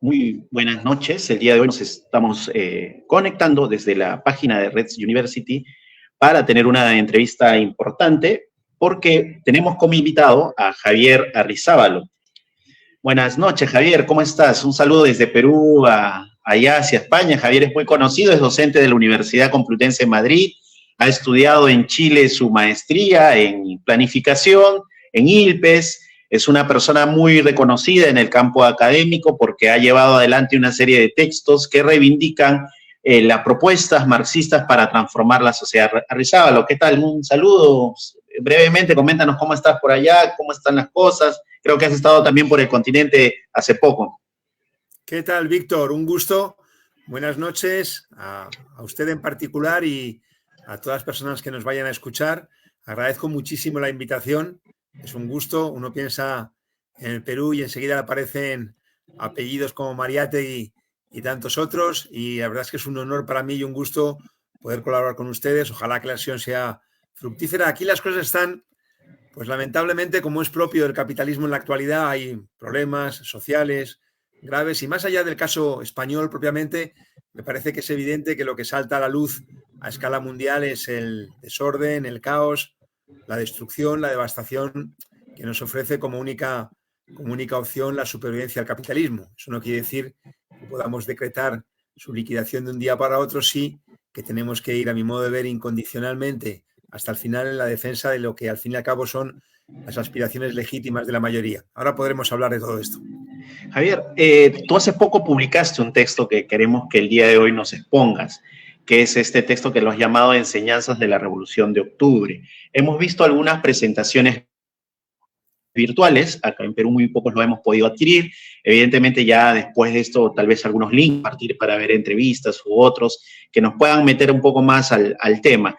Muy buenas noches. El día de hoy nos estamos conectando desde la página de Reds University para tener una entrevista importante porque tenemos como invitado a Javier Arrizabalo. Buenas noches, Javier. ¿Cómo estás? Un saludo desde Perú allá hacia España. Javier es muy conocido, es docente de la Universidad Complutense de Madrid. Ha estudiado en Chile su maestría en planificación, en ILPES. Es una persona muy reconocida en el campo académico porque ha llevado adelante una serie de textos que reivindican las propuestas marxistas para transformar la sociedad. Arrizabalo, ¿qué tal? Un saludo. Brevemente, coméntanos cómo estás por allá, cómo están las cosas. Creo que has estado también por el continente hace poco. ¿Qué tal, Víctor? Un gusto. Buenas noches a usted en particular y a todas las personas que nos vayan a escuchar. Agradezco muchísimo la invitación. Es un gusto. Uno piensa en el Perú y enseguida aparecen apellidos como Mariátegui y tantos otros. Y la verdad es que es un honor para mí y un gusto poder colaborar con ustedes. Ojalá que la sesión sea fructífera. Aquí las cosas están, pues lamentablemente, como es propio del capitalismo en la actualidad, hay problemas sociales graves y más allá del caso español propiamente, me parece que es evidente que lo que salta a la luz a escala mundial es el desorden, el caos, la destrucción, la devastación que nos ofrece como única opción la supervivencia al capitalismo. Eso no quiere decir que podamos decretar su liquidación de un día para otro, sí que tenemos que ir, a mi modo de ver, incondicionalmente hasta el final en la defensa de lo que al fin y al cabo son las aspiraciones legítimas de la mayoría. Ahora podremos hablar de todo esto. Javier, tú hace poco publicaste un texto que queremos que el día de hoy nos expongas, que es este texto que lo has llamado Enseñanzas de la Revolución de Octubre. Hemos visto algunas presentaciones virtuales, acá en Perú muy pocos lo hemos podido adquirir, evidentemente ya después de esto tal vez algunos links partir para ver entrevistas u otros que nos puedan meter un poco más al tema.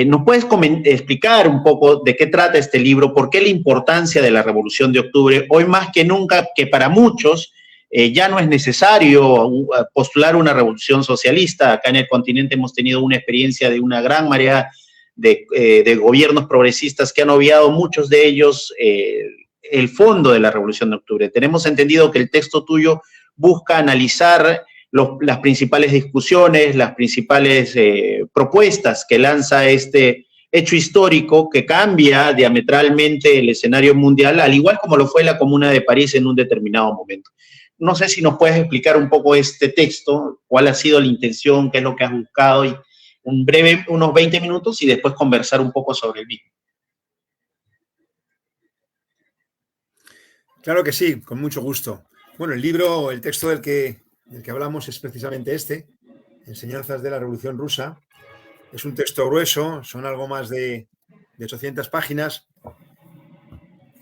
¿Nos puedes explicar un poco de qué trata este libro? ¿Por qué la importancia de la Revolución de Octubre? Hoy más que nunca, que para muchos ya no es necesario postular una revolución socialista. Acá en el continente hemos tenido una experiencia de una gran marea de gobiernos progresistas que han obviado muchos de ellos el fondo de la Revolución de Octubre. Tenemos entendido que el texto tuyo busca analizar las principales discusiones, las principales propuestas que lanza este hecho histórico que cambia diametralmente el escenario mundial, al igual como lo fue la Comuna de París en un determinado momento. No sé si nos puedes explicar un poco este texto, cuál ha sido la intención, qué es lo que has buscado, y unos 20 minutos y después conversar un poco sobre el mismo. Claro que sí, con mucho gusto. Bueno, el texto del que hablamos es precisamente este, Enseñanzas de la Revolución Rusa. Es un texto grueso, son algo más de 800 páginas.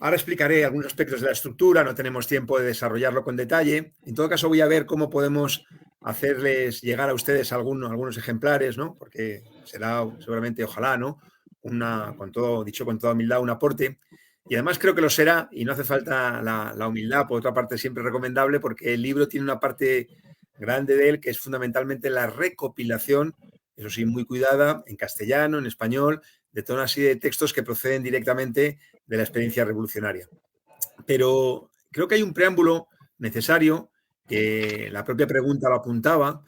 Ahora explicaré algunos aspectos de la estructura, no tenemos tiempo de desarrollarlo con detalle. En todo caso, voy a ver cómo podemos hacerles llegar a ustedes algunos ejemplares, ¿no? Porque será seguramente, ojalá, ¿no? Con toda humildad, un aporte. Y además creo que lo será, y no hace falta la humildad, por otra parte, siempre recomendable, porque el libro tiene una parte grande de él que es fundamentalmente la recopilación, eso sí, muy cuidada, en castellano, en español, de toda una serie de textos que proceden directamente de la experiencia revolucionaria. Pero creo que hay un preámbulo necesario, que la propia pregunta lo apuntaba,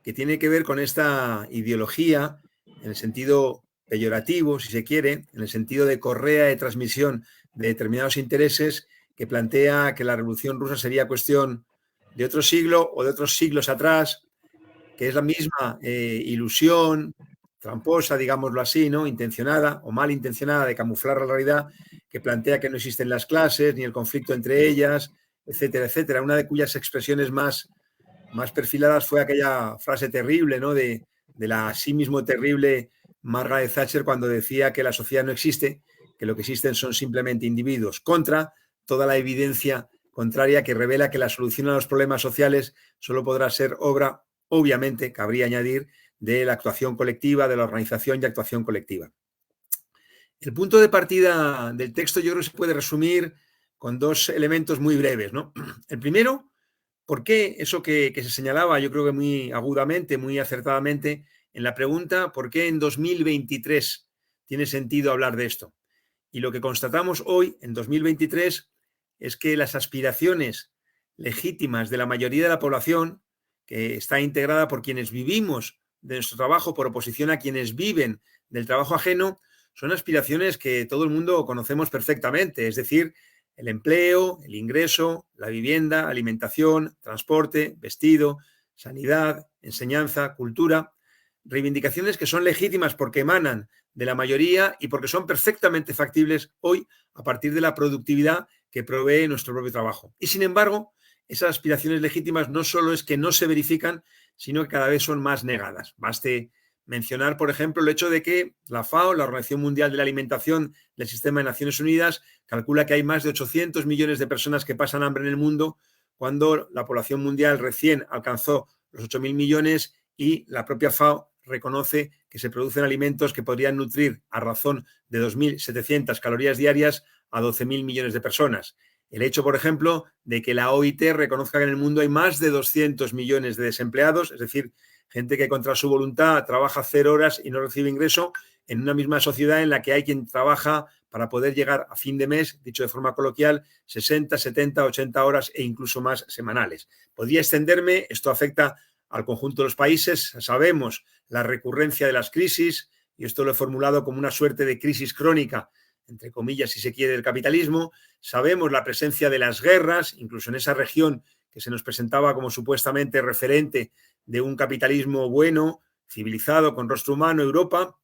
que tiene que ver con esta ideología en el sentido peyorativo, si se quiere, en el sentido de correa de transmisión de determinados intereses, que plantea que la Revolución Rusa sería cuestión de otro siglo o de otros siglos atrás, que es la misma ilusión tramposa, digámoslo así, ¿no? Intencionada o mal intencionada de camuflar la realidad, que plantea que no existen las clases ni el conflicto entre ellas, etcétera, etcétera. Una de cuyas expresiones más perfiladas fue aquella frase terrible, ¿no? de la sí mismo terrible Margaret Thatcher, cuando decía que la sociedad no existe, que lo que existen son simplemente individuos, contra toda la evidencia contraria que revela que la solución a los problemas sociales solo podrá ser obra, obviamente, cabría añadir, de la actuación colectiva, de la organización y actuación colectiva. El punto de partida del texto yo creo que se puede resumir con dos elementos muy breves, ¿no? El primero, ¿por qué eso que se señalaba, yo creo que muy agudamente, muy acertadamente, en la pregunta, ¿por qué en 2023 tiene sentido hablar de esto? Y lo que constatamos hoy, en 2023, es que las aspiraciones legítimas de la mayoría de la población, que está integrada por quienes vivimos de nuestro trabajo, por oposición a quienes viven del trabajo ajeno, son aspiraciones que todo el mundo conocemos perfectamente, es decir, el empleo, el ingreso, la vivienda, alimentación, transporte, vestido, sanidad, enseñanza, cultura, reivindicaciones que son legítimas porque emanan de la mayoría y porque son perfectamente factibles hoy a partir de la productividad que provee nuestro propio trabajo. Y sin embargo, esas aspiraciones legítimas no solo es que no se verifican, sino que cada vez son más negadas. Baste mencionar, por ejemplo, el hecho de que la FAO, la Organización Mundial de la Alimentación del Sistema de Naciones Unidas, calcula que hay más de 800 millones de personas que pasan hambre en el mundo, cuando la población mundial recién alcanzó los 8.000 millones y la propia FAO reconoce que se producen alimentos que podrían nutrir a razón de 2.700 calorías diarias a 12.000 millones de personas. El hecho, por ejemplo, de que la OIT reconozca que en el mundo hay más de 200 millones de desempleados, es decir, gente que contra su voluntad trabaja 0 horas y no recibe ingreso, en una misma sociedad en la que hay quien trabaja para poder llegar a fin de mes, dicho de forma coloquial, 60, 70, 80 horas e incluso más semanales. Podría extenderme, esto afecta al conjunto de los países, sabemos la recurrencia de las crisis, y esto lo he formulado como una suerte de crisis crónica, entre comillas, si se quiere, del capitalismo. Sabemos la presencia de las guerras, incluso en esa región que se nos presentaba como supuestamente referente de un capitalismo bueno, civilizado, con rostro humano, Europa,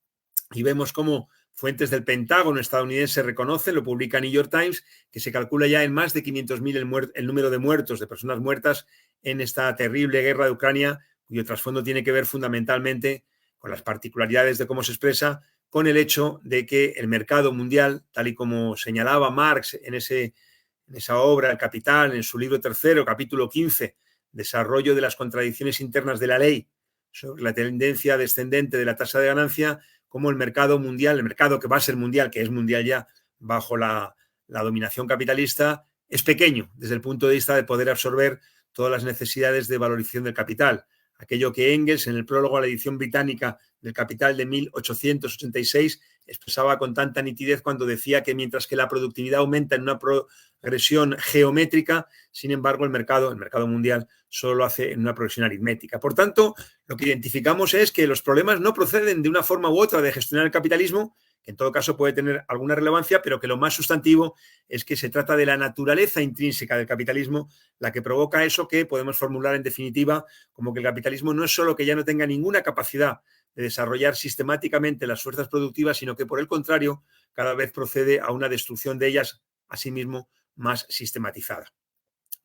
y vemos cómo fuentes del Pentágono estadounidense reconocen, lo publica New York Times, que se calcula ya en más de 500.000 el número de muertos, de personas muertas en esta terrible guerra de Ucrania, cuyo trasfondo tiene que ver fundamentalmente con las particularidades de cómo se expresa, con el hecho de que el mercado mundial, tal y como señalaba Marx en esa obra, El Capital, en su libro tercero, capítulo 15, Desarrollo de las contradicciones internas de la ley, sobre la tendencia descendente de la tasa de ganancia, como el mercado mundial, el mercado que va a ser mundial, que es mundial ya bajo la dominación capitalista, es pequeño desde el punto de vista de poder absorber todas las necesidades de valorización del capital. Aquello que Engels, en el prólogo a la edición británica del Capital de 1886, expresaba con tanta nitidez cuando decía que mientras que la productividad aumenta en una progresión geométrica, sin embargo, el mercado mundial solo lo hace en una progresión aritmética. Por tanto, lo que identificamos es que los problemas no proceden de una forma u otra de gestionar el capitalismo, que en todo caso puede tener alguna relevancia, pero que lo más sustantivo es que se trata de la naturaleza intrínseca del capitalismo, la que provoca eso que podemos formular en definitiva como que el capitalismo no es solo que ya no tenga ninguna capacidad de desarrollar sistemáticamente las fuerzas productivas, sino que por el contrario cada vez procede a una destrucción de ellas, asimismo más sistematizada.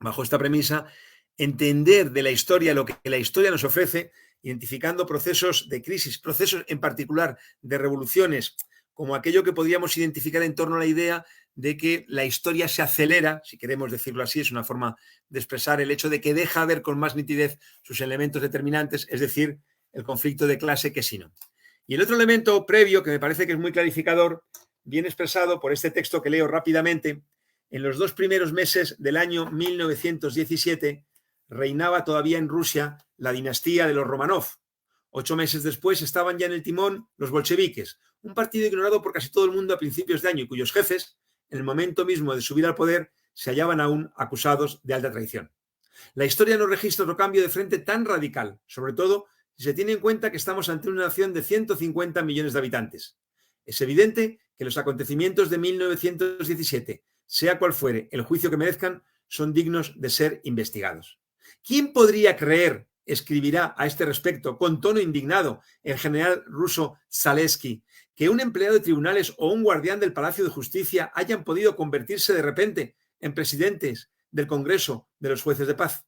Bajo esta premisa, entender de la historia lo que la historia nos ofrece, identificando procesos de crisis, procesos en particular de revoluciones, como aquello que podríamos identificar en torno a la idea de que la historia se acelera, si queremos decirlo así, es una forma de expresar el hecho de que deja ver con más nitidez sus elementos determinantes, es decir, el conflicto de clase que sí no. Y el otro elemento previo, que me parece que es muy clarificador, viene expresado por este texto que leo rápidamente. En los 2 primeros meses del año 1917 reinaba todavía en Rusia la dinastía de los Romanov. 8 meses después estaban ya en el timón los bolcheviques, un partido ignorado por casi todo el mundo a principios de año y cuyos jefes, en el momento mismo de subir al poder, se hallaban aún acusados de alta traición. La historia no registra otro cambio de frente tan radical, sobre todo si se tiene en cuenta que estamos ante una nación de 150 millones de habitantes. Es evidente que los acontecimientos de 1917, sea cual fuere el juicio que merezcan, son dignos de ser investigados. ¿Quién podría creer, escribirá a este respecto con tono indignado el general ruso Zalesky, que un empleado de tribunales o un guardián del Palacio de Justicia hayan podido convertirse de repente en presidentes del Congreso de los jueces de paz?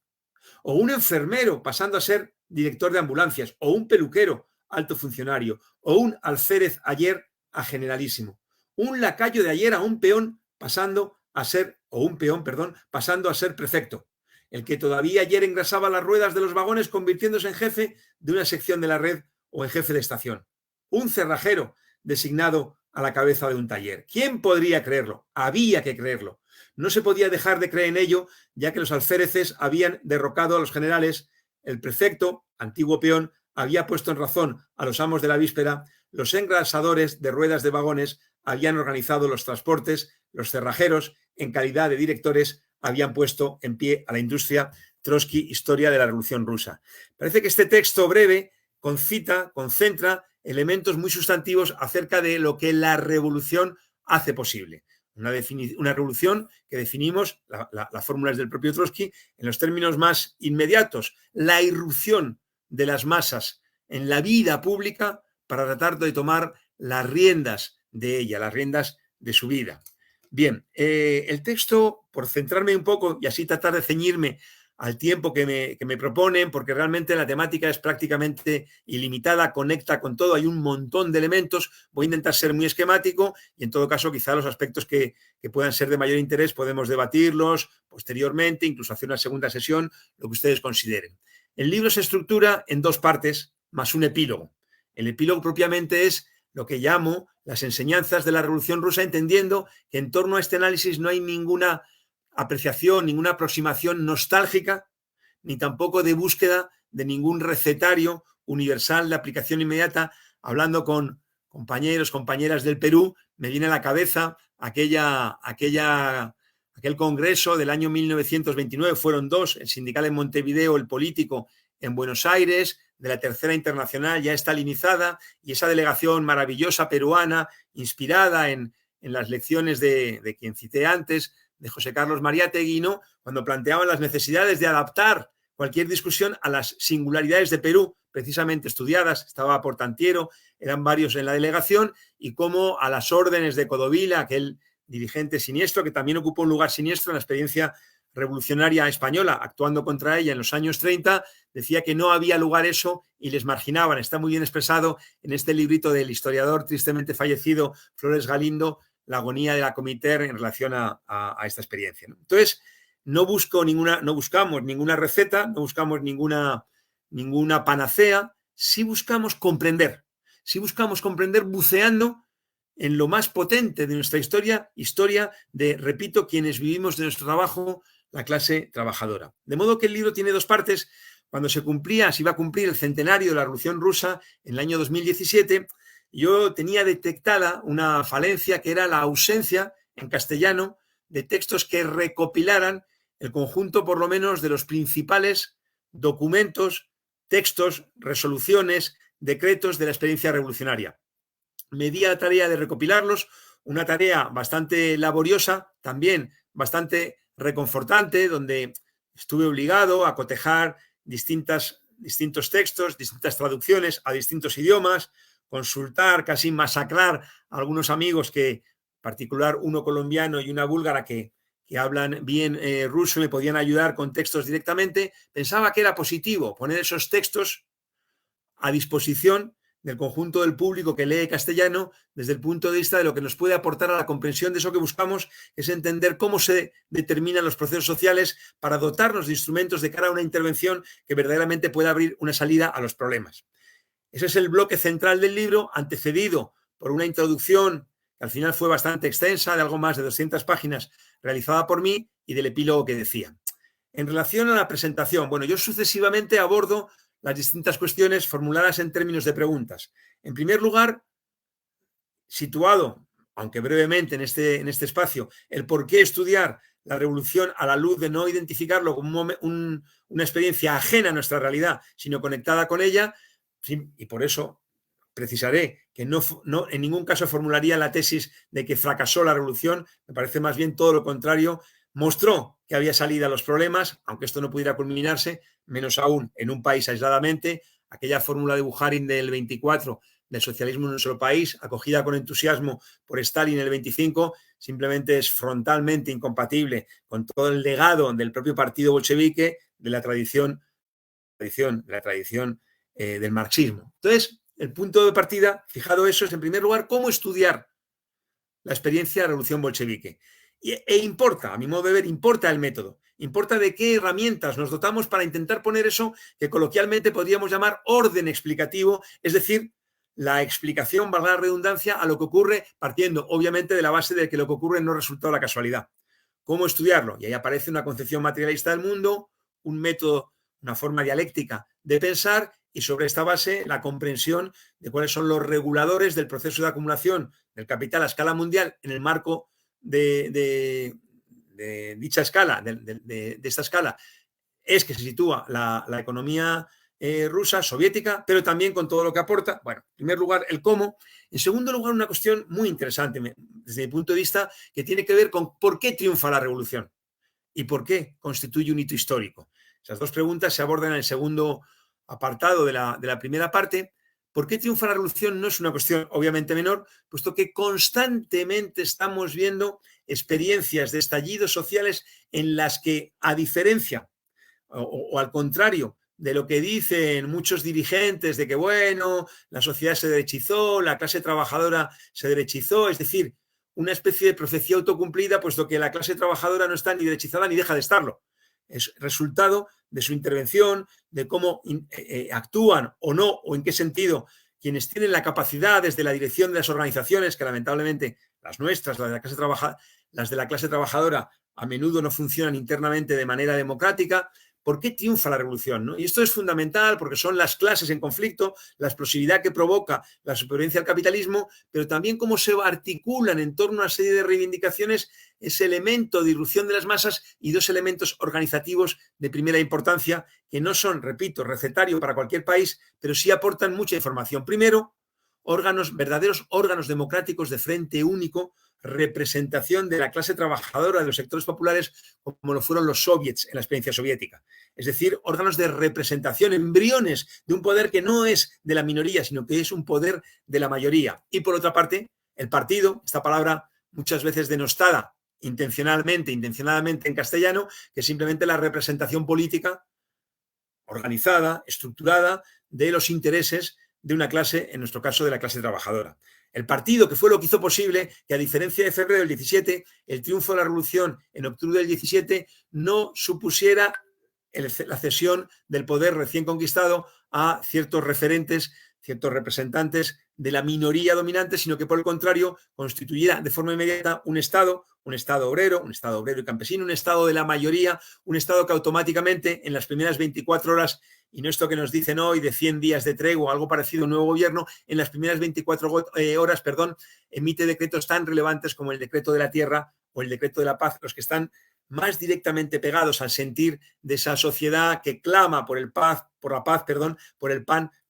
O un enfermero pasando a ser director de ambulancias, o un peluquero, alto funcionario, o un alférez ayer a generalísimo, un lacayo de ayer a un peón pasando a ser, o un peón, perdón, pasando a ser prefecto, el que todavía ayer engrasaba las ruedas de los vagones convirtiéndose en jefe de una sección de la red o en jefe de estación, un cerrajero designado a la cabeza de un taller. ¿Quién podría creerlo? Había que creerlo. No se podía dejar de creer en ello, ya que los alféreces habían derrocado a los generales, el prefecto, antiguo peón, había puesto en razón a los amos de la víspera, los engrasadores de ruedas de vagones habían organizado los transportes, los cerrajeros, en calidad de directores, habían puesto en pie a la industria. Trotsky, Historia de la Revolución Rusa. Parece que este texto breve concentra elementos muy sustantivos acerca de lo que la revolución hace posible. Una revolución que definimos, la fórmula es del propio Trotsky, en los términos más inmediatos: la irrupción de las masas en la vida pública para tratar de tomar las riendas de ella, las riendas de su vida. Bien, el texto, por centrarme un poco y así tratar de ceñirme al tiempo que me proponen, porque realmente la temática es prácticamente ilimitada, conecta con todo, hay un montón de elementos. Voy a intentar ser muy esquemático y, en todo caso, quizá los aspectos que puedan ser de mayor interés podemos debatirlos posteriormente, incluso hacer una segunda sesión, lo que ustedes consideren. El libro se estructura en dos partes más un epílogo. El epílogo propiamente es lo que llamo las enseñanzas de la Revolución Rusa, entendiendo que en torno a este análisis no hay ninguna apreciación, ninguna aproximación nostálgica, ni tampoco de búsqueda de ningún recetario universal de aplicación inmediata. Hablando con compañeros, compañeras del Perú, me viene a la cabeza aquel congreso del año 1929, fueron dos, el sindical en Montevideo, el político en Buenos Aires, de la Tercera Internacional ya estalinizada, y esa delegación maravillosa peruana, inspirada en las lecciones de quien cité antes, de José Carlos Mariátegui, ¿no?, cuando planteaban las necesidades de adaptar cualquier discusión a las singularidades de Perú, precisamente estudiadas. Estaba Portantiero, eran varios en la delegación, y cómo a las órdenes de Codovila, aquel dirigente siniestro, que también ocupó un lugar siniestro en la experiencia revolucionaria española, actuando contra ella en los años 30, decía que no había lugar eso y les marginaban. Está muy bien expresado en este librito del historiador tristemente fallecido Flores Galindo, La agonía de la Comiter, en relación a esta experiencia, ¿no? Entonces, no buscamos ninguna receta, no buscamos ninguna panacea, sí buscamos comprender buceando en lo más potente de nuestra historia de, repito, quienes vivimos de nuestro trabajo, la clase trabajadora. De modo que el libro tiene dos partes. Cuando se iba a cumplir el centenario de la Revolución Rusa en el año 2017, yo tenía detectada una falencia, que era la ausencia en castellano de textos que recopilaran el conjunto, por lo menos, de los principales documentos, textos, resoluciones, decretos de la experiencia revolucionaria. Me di a la tarea de recopilarlos, una tarea bastante laboriosa, también bastante reconfortante, donde estuve obligado a cotejar distintos textos, distintas traducciones a distintos idiomas, consultar, casi masacrar a algunos amigos, que, en particular uno colombiano y una búlgara que hablan bien ruso, me podían ayudar con textos directamente. Pensaba que era positivo poner esos textos a disposición del conjunto del público que lee castellano, desde el punto de vista de lo que nos puede aportar a la comprensión de eso que buscamos, que es entender cómo se determinan los procesos sociales para dotarnos de instrumentos de cara a una intervención que verdaderamente pueda abrir una salida a los problemas. Ese es el bloque central del libro, antecedido por una introducción que al final fue bastante extensa, de algo más de 200 páginas, realizada por mí, y del epílogo que decía. En relación a la presentación, bueno, yo sucesivamente abordo las distintas cuestiones formuladas en términos de preguntas. En primer lugar, situado, aunque brevemente en este espacio, el por qué estudiar la revolución a la luz de no identificarlo como una experiencia ajena a nuestra realidad, sino conectada con ella, y por eso precisaré que no en ningún caso formularía la tesis de que fracasó la revolución. Me parece más bien todo lo contrario. Mostró que había salida a los problemas, aunque esto no pudiera culminarse, menos aún en un país aisladamente. Aquella fórmula de Bukharin del 24, del socialismo en un solo país, acogida con entusiasmo por Stalin en el 25, simplemente es frontalmente incompatible con todo el legado del propio partido bolchevique, de la tradición del marxismo. Entonces, el punto de partida, fijado eso, es en primer lugar cómo estudiar la experiencia de la revolución bolchevique. E importa, a mi modo de ver, importa el método, importa de qué herramientas nos dotamos para intentar poner eso que coloquialmente podríamos llamar orden explicativo, es decir, la explicación, valga la redundancia, a lo que ocurre, partiendo obviamente de la base de que lo que ocurre no es resultado de la casualidad. ¿Cómo estudiarlo? Y ahí aparece una concepción materialista del mundo, un método, una forma dialéctica de pensar, y sobre esta base la comprensión de cuáles son los reguladores del proceso de acumulación del capital a escala mundial en el marco de de dicha escala, de esta escala, es que se sitúa la economía rusa, soviética, pero también con todo lo que aporta. Bueno, en primer lugar, el cómo. En segundo lugar, una cuestión muy interesante desde mi punto de vista que tiene que ver con por qué triunfa la revolución y por qué constituye un hito histórico. Esas dos preguntas se abordan en el segundo apartado de la primera parte. ¿Por qué triunfa la revolución? No es una cuestión obviamente menor, puesto que constantemente estamos viendo experiencias de estallidos sociales en las que, a diferencia o al contrario de lo que dicen muchos dirigentes de que, bueno, la sociedad se derechizó, la clase trabajadora se derechizó, es decir, una especie de profecía autocumplida, puesto que la clase trabajadora no está ni derechizada ni deja de estarlo. Es resultado de su intervención, de cómo actúan o no, o en qué sentido quienes tienen la capacidad desde la dirección de las organizaciones, que lamentablemente las nuestras, las de la clase trabajadora, a menudo no funcionan internamente de manera democrática. ¿Por qué triunfa la revolución? ¿No? Y esto es fundamental porque son las clases en conflicto, la explosividad que provoca la supervivencia del capitalismo, pero también cómo se articulan en torno a una serie de reivindicaciones ese elemento de irrupción de las masas y dos elementos organizativos de primera importancia que no son, repito, recetario para cualquier país, pero sí aportan mucha información. Primero, verdaderos órganos democráticos de frente único, representación de la clase trabajadora, de los sectores populares, como lo fueron los soviets en la experiencia soviética. Es decir, órganos de representación, embriones de un poder que no es de la minoría, sino que es un poder de la mayoría. Y por otra parte, el partido, esta palabra muchas veces denostada intencionadamente en castellano, que es simplemente la representación política organizada, estructurada, de los intereses de una clase, en nuestro caso de la clase trabajadora. El partido, que fue lo que hizo posible que, a diferencia de febrero del 17, el triunfo de la revolución en octubre del 17 no supusiera la cesión del poder recién conquistado a ciertos referentes, ciertos representantes de la minoría dominante, sino que, por el contrario, constituyera de forma inmediata un Estado obrero y campesino, un Estado de la mayoría, un Estado que automáticamente en las primeras 24 horas, y no esto que nos dicen hoy de 100 días de tregua o algo parecido, un nuevo gobierno, en las primeras 24 horas, emite decretos tan relevantes como el decreto de la tierra o el decreto de la paz, los que están más directamente pegados al sentir de esa sociedad que clama por el pan,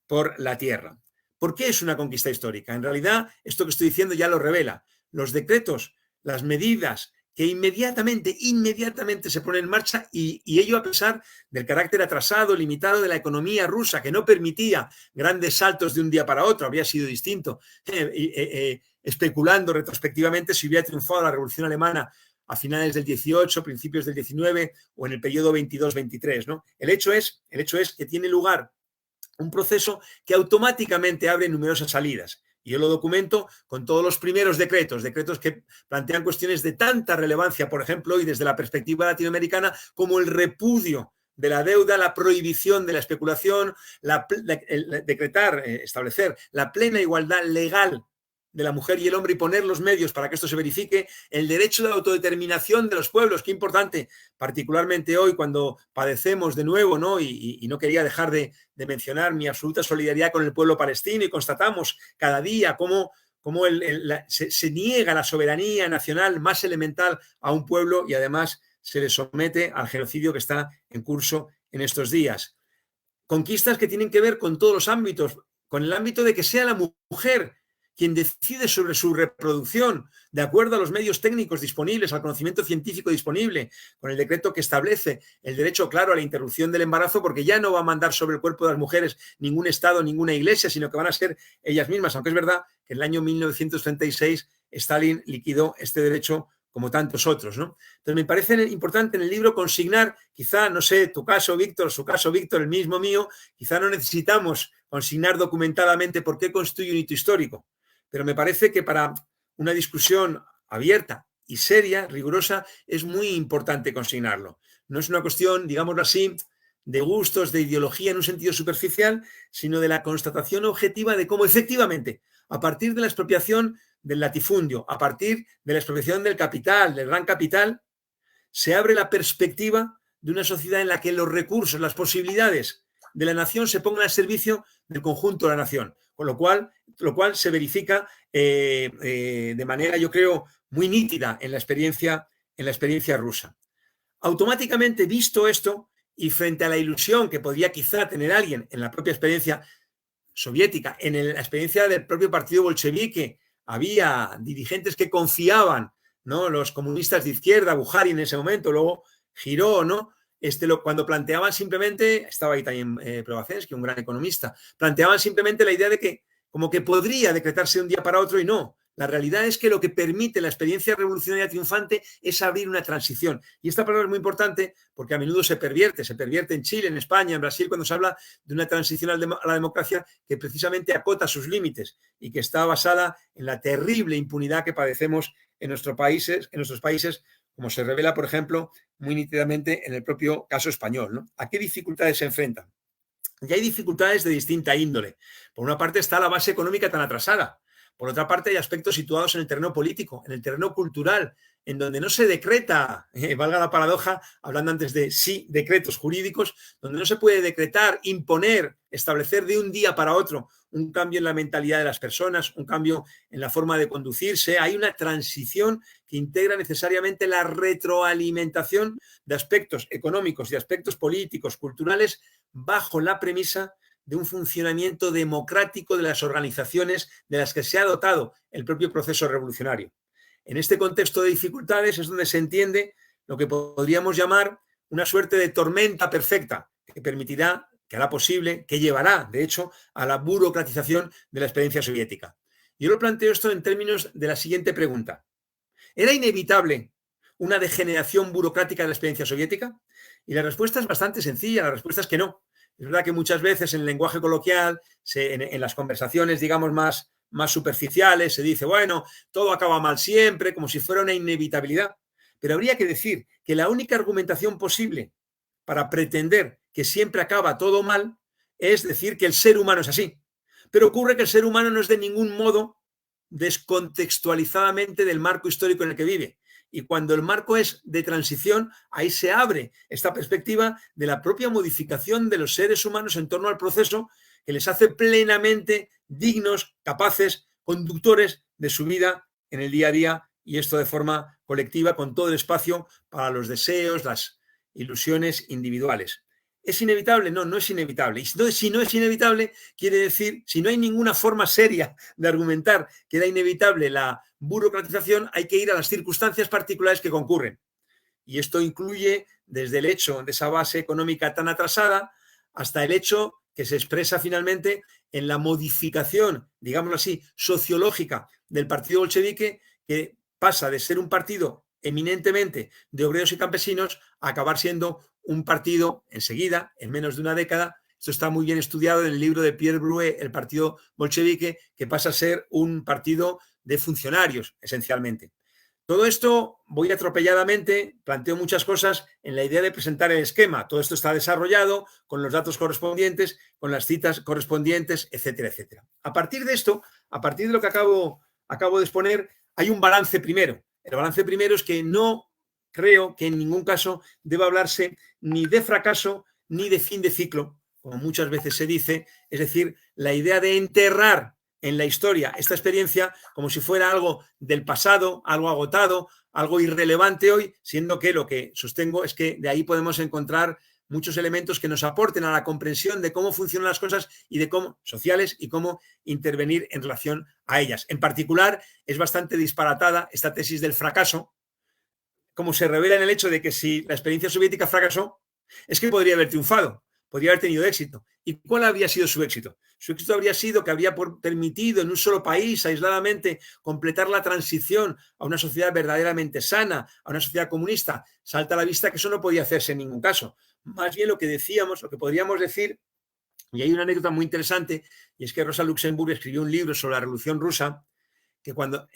por la tierra. ¿Por qué es una conquista histórica? En realidad, esto que estoy diciendo ya lo revela. Los decretos, las medidas que inmediatamente se ponen en marcha y ello a pesar del carácter atrasado, limitado de la economía rusa, que no permitía grandes saltos de un día para otro, habría sido distinto. Especulando retrospectivamente si hubiera triunfado la Revolución Alemana a finales del 18, principios del 19 o en el periodo 22-23, ¿no? El hecho es que tiene lugar un proceso que automáticamente abre numerosas salidas. Y yo lo documento con todos los primeros decretos que plantean cuestiones de tanta relevancia, por ejemplo, hoy desde la perspectiva latinoamericana, como el repudio de la deuda, la prohibición de la especulación, establecer la plena igualdad legal de la mujer y el hombre y poner los medios para que esto se verifique, el derecho de autodeterminación de los pueblos, qué importante, particularmente hoy cuando padecemos de nuevo, ¿no? Y no quería dejar de mencionar mi absoluta solidaridad con el pueblo palestino y constatamos cada día cómo se niega la soberanía nacional más elemental a un pueblo y además se le somete al genocidio que está en curso en estos días. Conquistas que tienen que ver con todos los ámbitos, con el ámbito de que sea la mujer quien decide sobre su reproducción de acuerdo a los medios técnicos disponibles, al conocimiento científico disponible, con el decreto que establece el derecho claro a la interrupción del embarazo, porque ya no va a mandar sobre el cuerpo de las mujeres ningún Estado, ninguna iglesia, sino que van a ser ellas mismas, aunque es verdad que en el año 1936 Stalin liquidó este derecho como tantos otros, ¿no? Entonces me parece importante en el libro consignar, quizá, no sé, tu caso, Víctor, su caso, Víctor, el mismo mío, quizá no necesitamos consignar documentadamente por qué constituye un hito histórico, pero me parece que para una discusión abierta y seria, rigurosa, es muy importante consignarlo. No es una cuestión, digámoslo así, de gustos, de ideología en un sentido superficial, sino de la constatación objetiva de cómo efectivamente, a partir de la expropiación del latifundio, a partir de la expropiación del capital, del gran capital, se abre la perspectiva de una sociedad en la que los recursos, las posibilidades de la nación se pongan al servicio del conjunto de la nación, con lo cual se verifica de manera, yo creo, muy nítida en la experiencia en la experiencia rusa. Automáticamente, visto esto, y frente a la ilusión que podría quizá tener alguien en la propia experiencia soviética, en la experiencia del propio partido bolchevique, había dirigentes que confiaban, ¿no? Los comunistas de izquierda, Bukharin en ese momento, luego giró, ¿no? Cuando planteaban simplemente, estaba ahí también Preobrazhensky, un gran economista, planteaban simplemente la idea de que como que podría decretarse de un día para otro y no. La realidad es que lo que permite la experiencia revolucionaria triunfante es abrir una transición. Y esta palabra es muy importante porque a menudo se pervierte en Chile, en España, en Brasil, cuando se habla de una transición a la democracia que precisamente acota sus límites y que está basada en la terrible impunidad que padecemos en nuestros países, como se revela, por ejemplo, muy nítidamente en el propio caso español, ¿no? ¿A qué dificultades se enfrentan? Y hay dificultades de distinta índole. Por una parte está la base económica tan atrasada. Por otra parte hay aspectos situados en el terreno político, en el terreno cultural, en donde no se decreta, valga la paradoja, hablando antes de sí, decretos jurídicos, donde no se puede decretar, imponer, establecer de un día para otro un cambio en la mentalidad de las personas, un cambio en la forma de conducirse. Hay una transición que integra necesariamente la retroalimentación de aspectos económicos, de aspectos políticos, culturales, bajo la premisa de un funcionamiento democrático de las organizaciones de las que se ha dotado el propio proceso revolucionario. En este contexto de dificultades es donde se entiende lo que podríamos llamar una suerte de tormenta perfecta que permitirá, que hará posible, que llevará, de hecho, a la burocratización de la experiencia soviética. Yo lo planteo esto en términos de la siguiente pregunta. ¿Era inevitable una degeneración burocrática de la experiencia soviética? Y la respuesta es bastante sencilla, la respuesta es que no. Es verdad que muchas veces en el lenguaje coloquial, en las conversaciones, digamos, más superficiales, se dice, bueno, todo acaba mal siempre, como si fuera una inevitabilidad. Pero habría que decir que la única argumentación posible para pretender que siempre acaba todo mal es decir que el ser humano es así. Pero ocurre que el ser humano no es de ningún modo descontextualizadamente del marco histórico en el que vive. Y cuando el marco es de transición, ahí se abre esta perspectiva de la propia modificación de los seres humanos en torno al proceso que les hace plenamente dignos, capaces, conductores de su vida en el día a día, y esto de forma colectiva, con todo el espacio para los deseos, las ilusiones individuales. ¿Es inevitable? No, no es inevitable. Y si no es inevitable, quiere decir, si no hay ninguna forma seria de argumentar que era inevitable la burocratización, hay que ir a las circunstancias particulares que concurren. Y esto incluye desde el hecho de esa base económica tan atrasada hasta el hecho que se expresa finalmente en la modificación, digámoslo así, sociológica del partido bolchevique, que pasa de ser un partido eminentemente de obreros y campesinos a acabar siendo un partido enseguida, en menos de una década. Esto está muy bien estudiado en el libro de Pierre Brouet, El partido bolchevique, que pasa a ser un partido de funcionarios, esencialmente. Todo esto, voy atropelladamente, planteo muchas cosas en la idea de presentar el esquema. Todo esto está desarrollado con los datos correspondientes, con las citas correspondientes, etcétera, etcétera. A partir de esto, a partir de lo que acabo de exponer, hay un balance primero. El balance primero es que no creo que en ningún caso deba hablarse ni de fracaso ni de fin de ciclo, como muchas veces se dice, es decir, la idea de enterrar en la historia esta experiencia como si fuera algo del pasado, algo agotado, algo irrelevante hoy, siendo que lo que sostengo es que de ahí podemos encontrar muchos elementos que nos aporten a la comprensión de cómo funcionan las cosas y de cómo sociales y cómo intervenir en relación a ellas. En particular, es bastante disparatada esta tesis del fracaso, como se revela en el hecho de que si la experiencia soviética fracasó, es que podría haber triunfado, podría haber tenido éxito. ¿Y cuál habría sido su éxito? Su éxito habría sido que habría permitido en un solo país, aisladamente, completar la transición a una sociedad verdaderamente sana, a una sociedad comunista. Salta a la vista que eso no podía hacerse en ningún caso. Más bien lo que decíamos, lo que podríamos decir, y hay una anécdota muy interesante, y es que Rosa Luxemburg escribió un libro sobre la Revolución Rusa, que cuando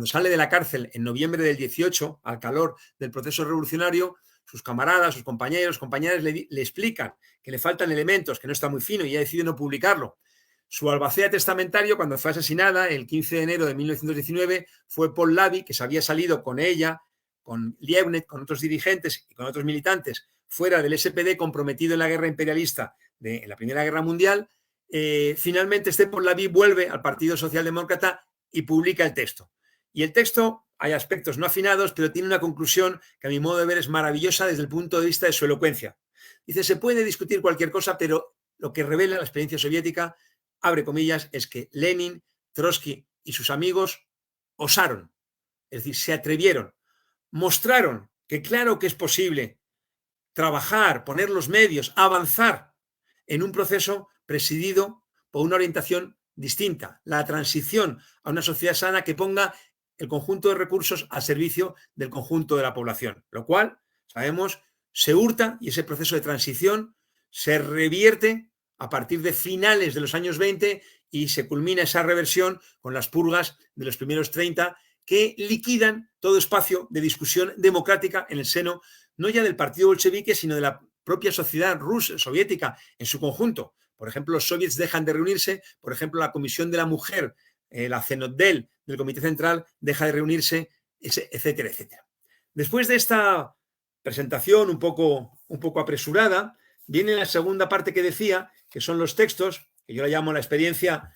sale de la cárcel en noviembre del 18, al calor del proceso revolucionario, sus camaradas, sus compañeras le explican que le faltan elementos, que no está muy fino y ella decide no publicarlo. Su albacea testamentario, cuando fue asesinada el 15 de enero de 1919, fue Paul Lavie, que se había salido con ella, con Liebknecht, con otros dirigentes y con otros militantes fuera del SPD, comprometido en la guerra imperialista en la Primera Guerra Mundial. Finalmente Paul Lavie vuelve al Partido Socialdemócrata y publica el texto. Y el texto hay aspectos no afinados, pero tiene una conclusión que a mi modo de ver es maravillosa desde el punto de vista de su elocuencia. Dice, se puede discutir cualquier cosa, pero lo que revela la experiencia soviética, abre comillas, es que Lenin, Trotsky y sus amigos osaron, es decir, se atrevieron, mostraron que claro que es posible trabajar, poner los medios, avanzar en un proceso presidido por una orientación distinta, la transición a una sociedad sana que ponga el conjunto de recursos al servicio del conjunto de la población, lo cual, sabemos, se hurta y ese proceso de transición se revierte a partir de finales de los años 20 y se culmina esa reversión con las purgas de los primeros 30 que liquidan todo espacio de discusión democrática en el seno no ya del partido bolchevique, sino de la propia sociedad rusa, soviética en su conjunto. Por ejemplo, los soviets dejan de reunirse, por ejemplo, la Comisión de la Mujer, la CENODEL del Comité Central deja de reunirse, etcétera, etcétera. Después de esta presentación un poco apresurada, viene la segunda parte que decía, que son los textos, que yo la llamo la experiencia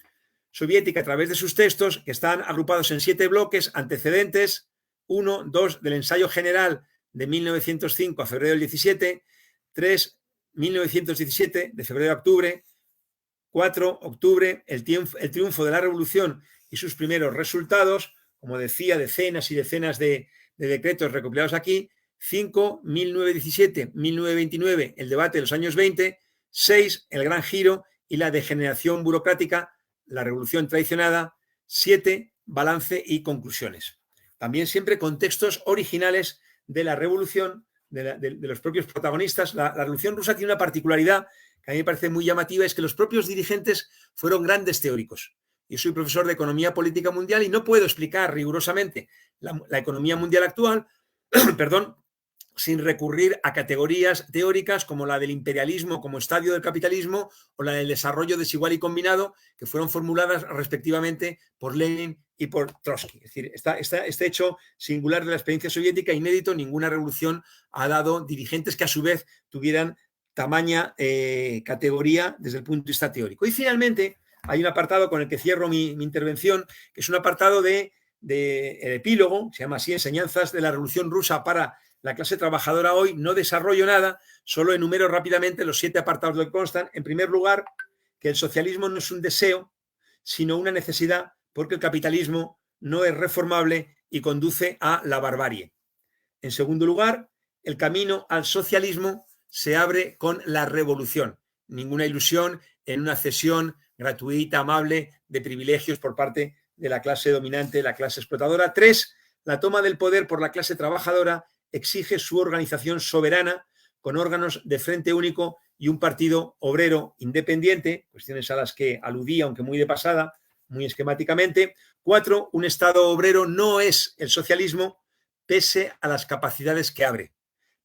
soviética a través de sus textos, que están agrupados en 7 bloques, antecedentes, 1, 2, del ensayo general de 1905 a febrero del 17, 3, 1917, de febrero a octubre, 4, octubre, el triunfo de la revolución y sus primeros resultados, como decía, decenas y decenas de decretos recopilados aquí, 5, 1917, 1929, el debate de los años 20, 6, el gran giro y la degeneración burocrática, la revolución traicionada, 7, balance y conclusiones. También siempre con textos originales de la revolución, de los propios protagonistas. La revolución rusa tiene una particularidad que a mí me parece muy llamativa, es que los propios dirigentes fueron grandes teóricos. Yo soy profesor de Economía Política Mundial y no puedo explicar rigurosamente la economía mundial actual, perdón, sin recurrir a categorías teóricas como la del imperialismo como estadio del capitalismo o la del desarrollo desigual y combinado, que fueron formuladas respectivamente por Lenin y por Trotsky. Es decir, este hecho singular de la experiencia soviética, inédito, ninguna revolución ha dado dirigentes que a su vez tuvieran tamaña categoría desde el punto de vista teórico. Y finalmente hay un apartado con el que cierro mi intervención, que es un apartado de el epílogo, se llama así, Enseñanzas de la Revolución Rusa para la clase trabajadora hoy. No desarrollo nada, solo enumero rápidamente los 7 apartados que constan. En primer lugar, que el socialismo no es un deseo, sino una necesidad, porque el capitalismo no es reformable y conduce a la barbarie. En segundo lugar, el camino al socialismo se abre con la revolución. Ninguna ilusión en una cesión gratuita, amable, de privilegios por parte de la clase dominante, la clase explotadora. 3, la toma del poder por la clase trabajadora exige su organización soberana con órganos de frente único y un partido obrero independiente, cuestiones a las que aludía, aunque muy de pasada, muy esquemáticamente. 4, un Estado obrero no es el socialismo, pese a las capacidades que abre.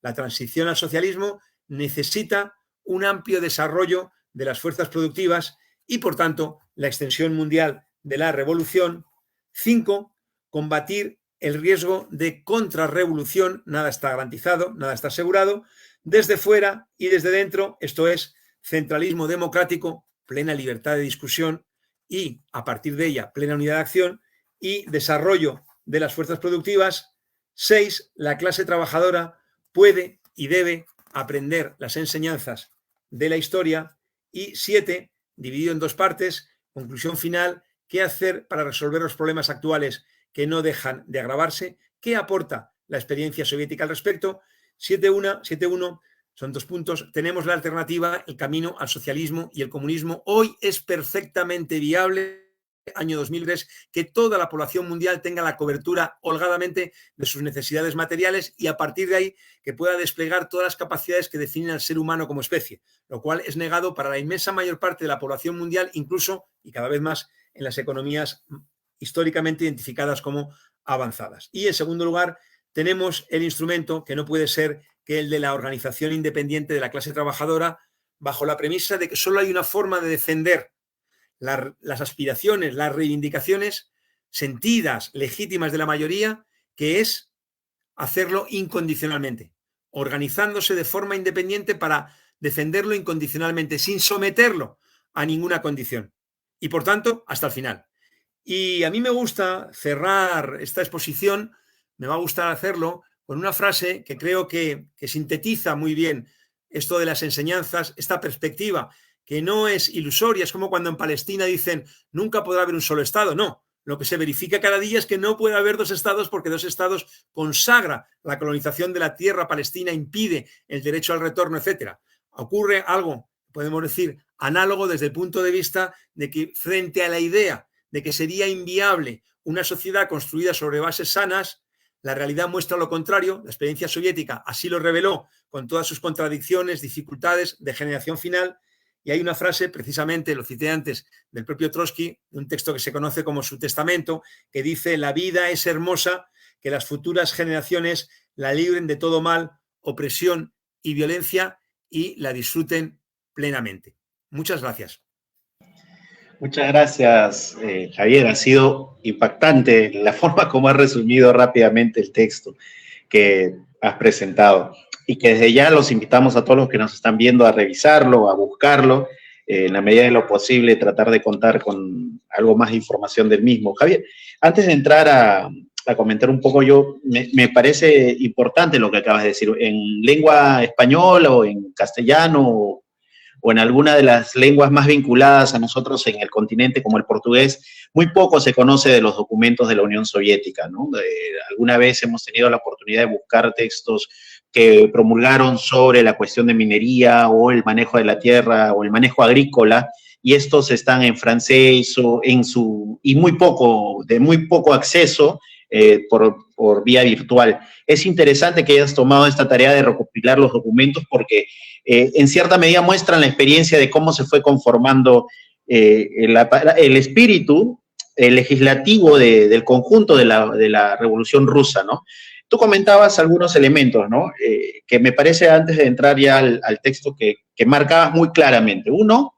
La transición al socialismo necesita un amplio desarrollo de las fuerzas productivas y, por tanto, la extensión mundial de la revolución. 5, combatir el riesgo de contrarrevolución, nada está garantizado, nada está asegurado, desde fuera y desde dentro, esto es, centralismo democrático, plena libertad de discusión y, a partir de ella, plena unidad de acción y desarrollo de las fuerzas productivas. 6, la clase trabajadora puede y debe aprender las enseñanzas de la historia. Y 7, dividido en 2 partes, conclusión final, ¿qué hacer para resolver los problemas actuales que no dejan de agravarse? ¿Qué aporta la experiencia soviética al respecto? 7.1 son 2 puntos. Tenemos la alternativa, el camino al socialismo y el comunismo. Hoy es perfectamente viable, año 2003, que toda la población mundial tenga la cobertura holgadamente de sus necesidades materiales y a partir de ahí que pueda desplegar todas las capacidades que definen al ser humano como especie, lo cual es negado para la inmensa mayor parte de la población mundial, incluso y cada vez más en las economías históricamente identificadas como avanzadas. Y en segundo lugar, tenemos el instrumento que no puede ser que el de la organización independiente de la clase trabajadora, bajo la premisa de que solo hay una forma de defender las aspiraciones, las reivindicaciones sentidas, legítimas de la mayoría, que es hacerlo incondicionalmente, organizándose de forma independiente para defenderlo incondicionalmente, sin someterlo a ninguna condición. Y por tanto, hasta el final. Y a mí me gusta cerrar esta exposición me va a gustar hacerlo con una frase que creo que sintetiza muy bien esto de las enseñanzas, esta perspectiva que no es ilusoria. Es como cuando en Palestina dicen nunca podrá haber un solo Estado. No, lo que se verifica cada día es que no puede haber dos estados, porque dos estados consagra la colonización de la tierra palestina, impide el derecho al retorno, etcétera. Ocurre algo, podemos decir, análogo desde el punto de vista de que frente a la idea de que sería inviable una sociedad construida sobre bases sanas, la realidad muestra lo contrario. La experiencia soviética así lo reveló, con todas sus contradicciones, dificultades, degeneración final. Y hay una frase, precisamente, lo cité antes, del propio Trotsky, de un texto que se conoce como su testamento, que dice: la vida es hermosa, que las futuras generaciones la libren de todo mal, opresión y violencia y la disfruten plenamente. Muchas gracias. Muchas gracias, Javier. Ha sido impactante la forma como has resumido rápidamente el texto que has presentado, y que desde ya los invitamos a todos los que nos están viendo a revisarlo, a buscarlo, en la medida de lo posible tratar de contar con algo más de información del mismo. Javier, antes de entrar a comentar un poco, me parece importante lo que acabas de decir. En lengua española o en castellano o en alguna de las lenguas más vinculadas a nosotros en el continente, como el portugués, muy poco se conoce de los documentos de la Unión Soviética, ¿no? Alguna vez hemos tenido la oportunidad de buscar textos que promulgaron sobre la cuestión de minería o el manejo de la tierra o el manejo agrícola, y estos están en francés y de muy poco acceso por vía virtual. Es interesante que hayas tomado esta tarea de recopilar los documentos, porque en cierta medida muestran la experiencia de cómo se fue conformando el espíritu legislativo del conjunto de la Revolución Rusa, ¿no? Tú comentabas algunos elementos, ¿no? Que me parece, antes de entrar ya al texto, que marcabas muy claramente. Uno,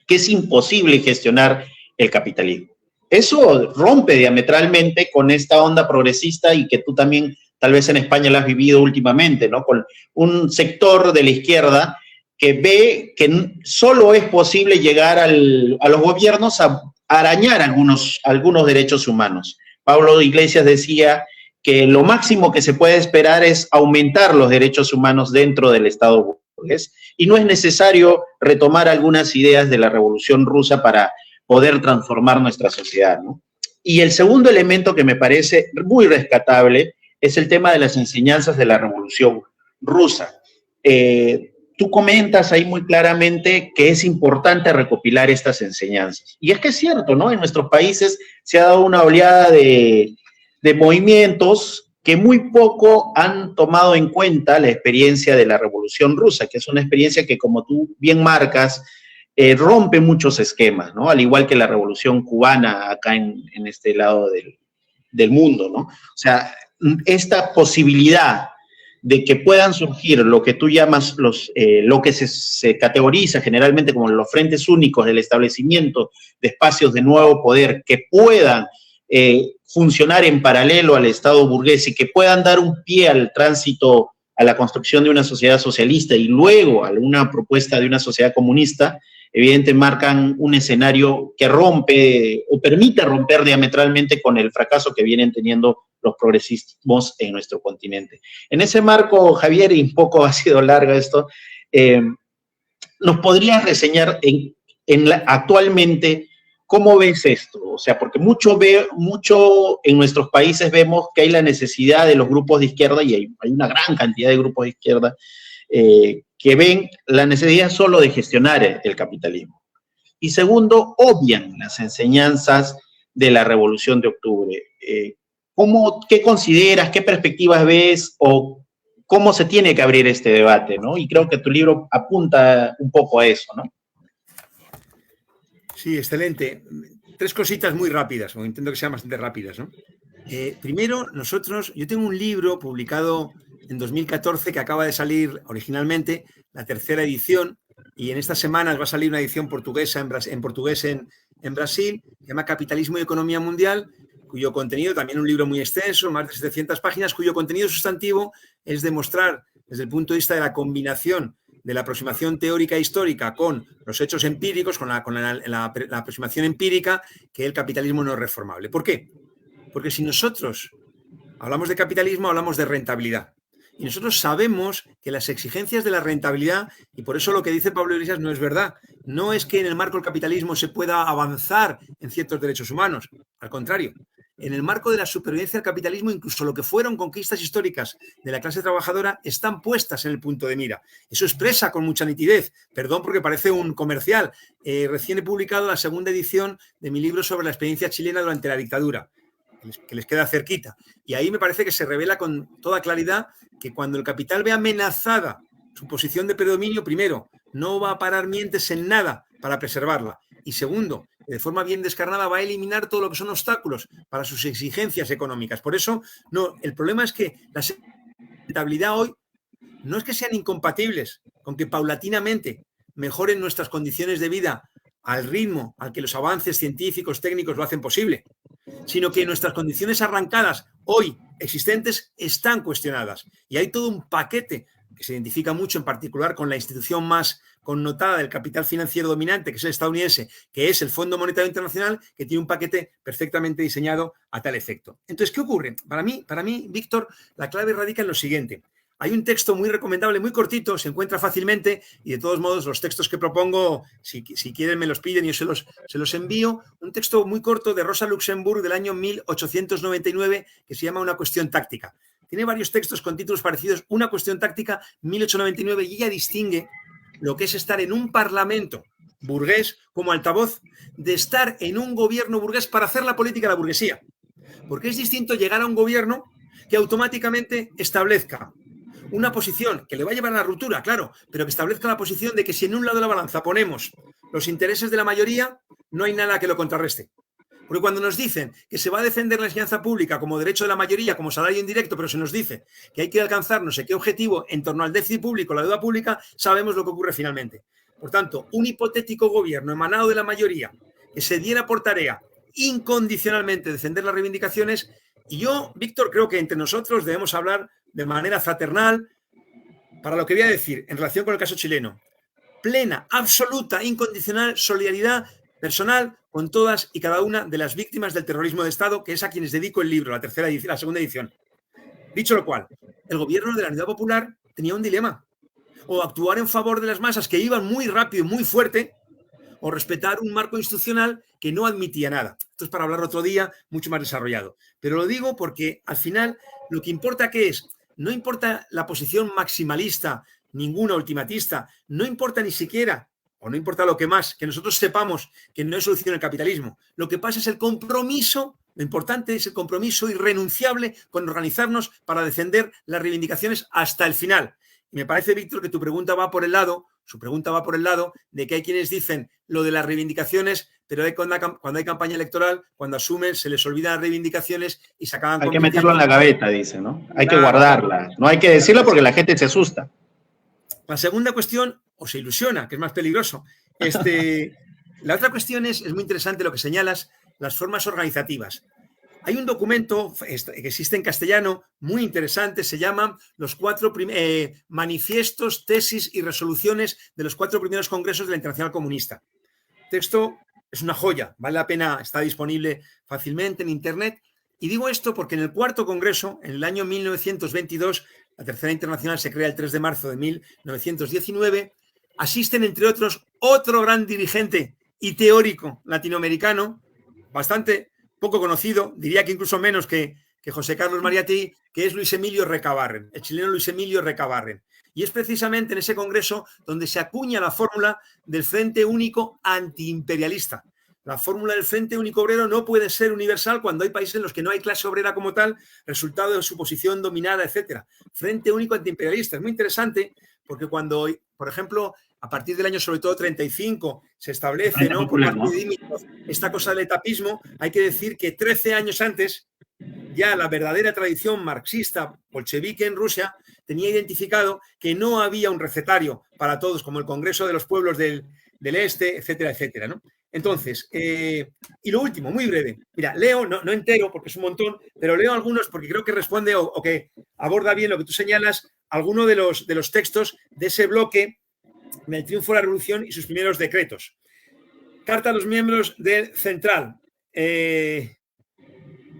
que es imposible gestionar el capitalismo. Eso rompe diametralmente con esta onda progresista, y que tú también tal vez en España la has vivido últimamente, ¿no? Con un sector de la izquierda que ve que solo es posible llegar a los gobiernos a arañar algunos derechos humanos. Pablo Iglesias decía que lo máximo que se puede esperar es aumentar los derechos humanos dentro del Estado burgués, y no es necesario retomar algunas ideas de la Revolución Rusa para poder transformar nuestra sociedad, ¿no? Y el segundo elemento que me parece muy rescatable es el tema de las enseñanzas de la Revolución Rusa. Tú comentas ahí muy claramente que es importante recopilar estas enseñanzas. Y es que es cierto, ¿no? En nuestros países se ha dado una oleada de movimientos que muy poco han tomado en cuenta la experiencia de la Revolución Rusa, que es una experiencia que, como tú bien marcas, rompe muchos esquemas, ¿no? Al igual que la Revolución Cubana acá en este lado del mundo, ¿no? O sea, esta posibilidad de que puedan surgir lo que tú llamas lo que se categoriza generalmente como los frentes únicos del establecimiento de espacios de nuevo poder que puedan funcionar en paralelo al Estado burgués y que puedan dar un pie al tránsito a la construcción de una sociedad socialista y luego a una propuesta de una sociedad comunista, evidentemente marcan un escenario que rompe o permite romper diametralmente con el fracaso que vienen teniendo los progresismos en nuestro continente. En ese marco, Javier, y un poco ha sido largo esto, ¿nos podrías reseñar actualmente cómo ves esto? O sea, porque mucho en nuestros países vemos que hay la necesidad de los grupos de izquierda, y hay una gran cantidad de grupos de izquierda que ven la necesidad solo de gestionar el capitalismo. Y segundo, obvian las enseñanzas de la Revolución de Octubre. ¿Qué consideras, qué perspectivas ves o cómo se tiene que abrir este debate, ¿no? Y creo que tu libro apunta un poco a eso, ¿no? Sí, excelente. 3 cositas muy rápidas, o intento que sean bastante rápidas, ¿no? Primero, yo tengo un libro publicado en 2014 que acaba de salir originalmente, la 3ª edición, y en estas semanas va a salir una edición portuguesa en portugués en Brasil, se llama Capitalismo y Economía Mundial, cuyo contenido, también un libro muy extenso, más de 700 páginas, cuyo contenido sustantivo es demostrar, desde el punto de vista de la combinación de la aproximación teórica e histórica con los hechos empíricos, con la aproximación empírica, que el capitalismo no es reformable. ¿Por qué? Porque si nosotros hablamos de capitalismo, hablamos de rentabilidad. Y nosotros sabemos que las exigencias de la rentabilidad, y por eso lo que dice Pablo Iglesias no es verdad, no es que en el marco del capitalismo se pueda avanzar en ciertos derechos humanos, al contrario. En el marco de la supervivencia del capitalismo, incluso lo que fueron conquistas históricas de la clase trabajadora están puestas en el punto de mira. Eso expresa con mucha nitidez. Perdón porque parece un comercial. Recién he publicado la segunda edición de mi libro sobre la experiencia chilena durante la dictadura, que les queda cerquita. Y ahí me parece que se revela con toda claridad que cuando el capital ve amenazada su posición de predominio, primero, no va a parar mientes en nada para preservarla. Y segundo, de forma bien descarnada va a eliminar todo lo que son obstáculos para sus exigencias económicas. Por eso, no, el problema es que la rentabilidad hoy no es que sean incompatibles con que paulatinamente mejoren nuestras condiciones de vida al ritmo al que los avances científicos, técnicos lo hacen posible, sino que nuestras condiciones arrancadas hoy existentes están cuestionadas. Y hay todo un paquete que se identifica mucho en particular con la institución más connotada del capital financiero dominante, que es el estadounidense, que es el Fondo Monetario Internacional, que tiene un paquete perfectamente diseñado a tal efecto. Entonces, ¿qué ocurre? Para mí, Víctor, la clave radica en lo siguiente. Hay un texto muy recomendable, muy cortito, se encuentra fácilmente y de todos modos los textos que propongo, si quieren me los piden y yo se los envío. Un texto muy corto de Rosa Luxemburg del año 1899 que se llama Una cuestión táctica. Tiene varios textos con títulos parecidos. Una cuestión táctica, 1899, y ella distingue lo que es estar en un parlamento burgués como altavoz de estar en un gobierno burgués para hacer la política de la burguesía. Porque es distinto llegar a un gobierno que automáticamente establezca una posición que le va a llevar a la ruptura, claro, pero que establezca la posición de que si en un lado de la balanza ponemos los intereses de la mayoría, no hay nada que lo contrarreste. Porque cuando nos dicen que se va a defender la enseñanza pública como derecho de la mayoría, como salario indirecto, pero se nos dice que hay que alcanzar no sé qué objetivo en torno al déficit público, la deuda pública, sabemos lo que ocurre finalmente. Por tanto, un hipotético gobierno emanado de la mayoría que se diera por tarea incondicionalmente defender las reivindicaciones, y yo, Víctor, creo que entre nosotros debemos hablar de manera fraternal para lo que voy a decir en relación con el caso chileno. Plena, absoluta, incondicional solidaridad personal con todas y cada una de las víctimas del terrorismo de Estado, que es a quienes dedico el libro, la segunda edición. Dicho lo cual, el gobierno de la Unidad Popular tenía un dilema: o actuar en favor de las masas que iban muy rápido y muy fuerte, o respetar un marco institucional que no admitía nada. Esto es para hablar otro día mucho más desarrollado. Pero lo digo porque al final lo que importa que es, no importa la posición maximalista, ninguna ultimatista, no importa ni siquiera, o no importa lo que más, que nosotros sepamos que no hay solución el capitalismo. Lo que pasa es el compromiso, lo importante es el compromiso irrenunciable con organizarnos para defender las reivindicaciones hasta el final. Y me parece, Víctor, que su pregunta va por el lado de que hay quienes dicen lo de las reivindicaciones, pero cuando hay campaña electoral, cuando asumen, se les olvidan las reivindicaciones y se acaban Hay que meterlo en la gaveta, dice, ¿no? Hay que guardarla. No hay que decirlo porque la gente se asusta. La segunda cuestión, o se ilusiona, que es más peligroso. La otra cuestión es muy interesante lo que señalas, las formas organizativas. Hay un documento que existe en castellano muy interesante, se llaman los 4 manifiestos, tesis y resoluciones de los 4 primeros congresos de la Internacional Comunista. El texto es una joya, vale la pena, está disponible fácilmente en internet. Y digo esto porque en el 4º congreso, en el año 1922, la Tercera Internacional se crea el 3 de marzo de 1919, asisten, entre otros, otro gran dirigente y teórico latinoamericano, bastante poco conocido, diría que incluso menos que José Carlos Mariátegui, que es Luis Emilio Recabarren, el chileno Luis Emilio Recabarren. Y es precisamente en ese congreso donde se acuña la fórmula del Frente Único Antiimperialista. La fórmula del Frente Único Obrero no puede ser universal cuando hay países en los que no hay clase obrera como tal, resultado de su posición dominada, etc. Frente Único Antiimperialista. Es muy interesante porque cuando, por ejemplo, a partir del año sobre todo 35 se establece, ¿no?, por parte de Dimitrov esta cosa del etapismo, hay que decir que 13 años antes ya la verdadera tradición marxista bolchevique en Rusia tenía identificado que no había un recetario para todos, como el Congreso de los Pueblos del Este, etcétera, etcétera, ¿no? Entonces, y lo último, muy breve. Mira, leo, no entero porque es un montón, pero leo algunos porque creo que responde o que aborda bien lo que tú señalas, alguno de los textos de ese bloque del triunfo de la revolución y sus primeros decretos. Carta a los miembros del Central.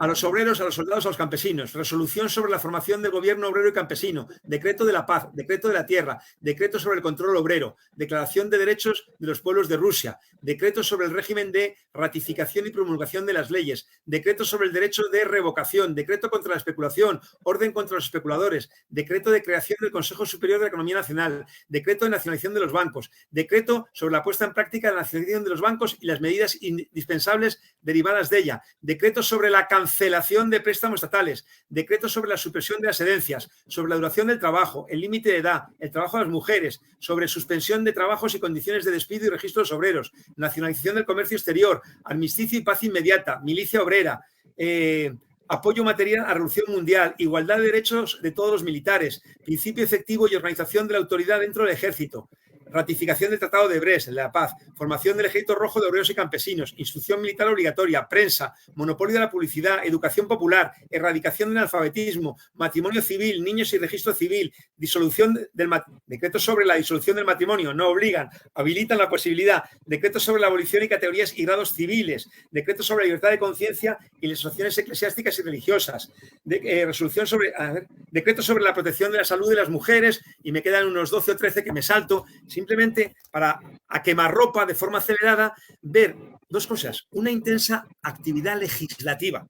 a los obreros, a los soldados, a los campesinos. Resolución sobre la formación del gobierno obrero y campesino. Decreto de la paz, decreto de la tierra, decreto sobre el control obrero, declaración de derechos de los pueblos de Rusia, decreto sobre el régimen de ratificación y promulgación de las leyes, decreto sobre el derecho de revocación, decreto contra la especulación, orden contra los especuladores, decreto de creación del Consejo Superior de la Economía Nacional, decreto de nacionalización de los bancos, decreto sobre la puesta en práctica de la nacionalización de los bancos y las medidas indispensables derivadas de ella, decreto sobre la cancelación de préstamos estatales, decreto sobre la supresión de las herencias, sobre la duración del trabajo, el límite de edad, el trabajo de las mujeres, sobre suspensión de trabajos y condiciones de despido y registro de los obreros, nacionalización del comercio exterior, armisticio y paz inmediata, milicia obrera, apoyo material a la revolución mundial, igualdad de derechos de todos los militares, principio efectivo y organización de la autoridad dentro del ejército, ratificación del Tratado de Brest, de la paz, formación del Ejército Rojo de Obreros y Campesinos, instrucción militar obligatoria, prensa, monopolio de la publicidad, educación popular, erradicación del analfabetismo, matrimonio civil, niños y registro civil, disolución del decreto sobre la disolución del matrimonio, no obligan, habilitan la posibilidad, decreto sobre la abolición y categorías y grados civiles, decreto sobre la libertad de conciencia y las asociaciones eclesiásticas y religiosas, resolución sobre, decreto sobre la protección de la salud de las mujeres, y me quedan unos 12 o 13 que me salto, simplemente para a quemarropa de forma acelerada ver dos cosas. Una intensa actividad legislativa.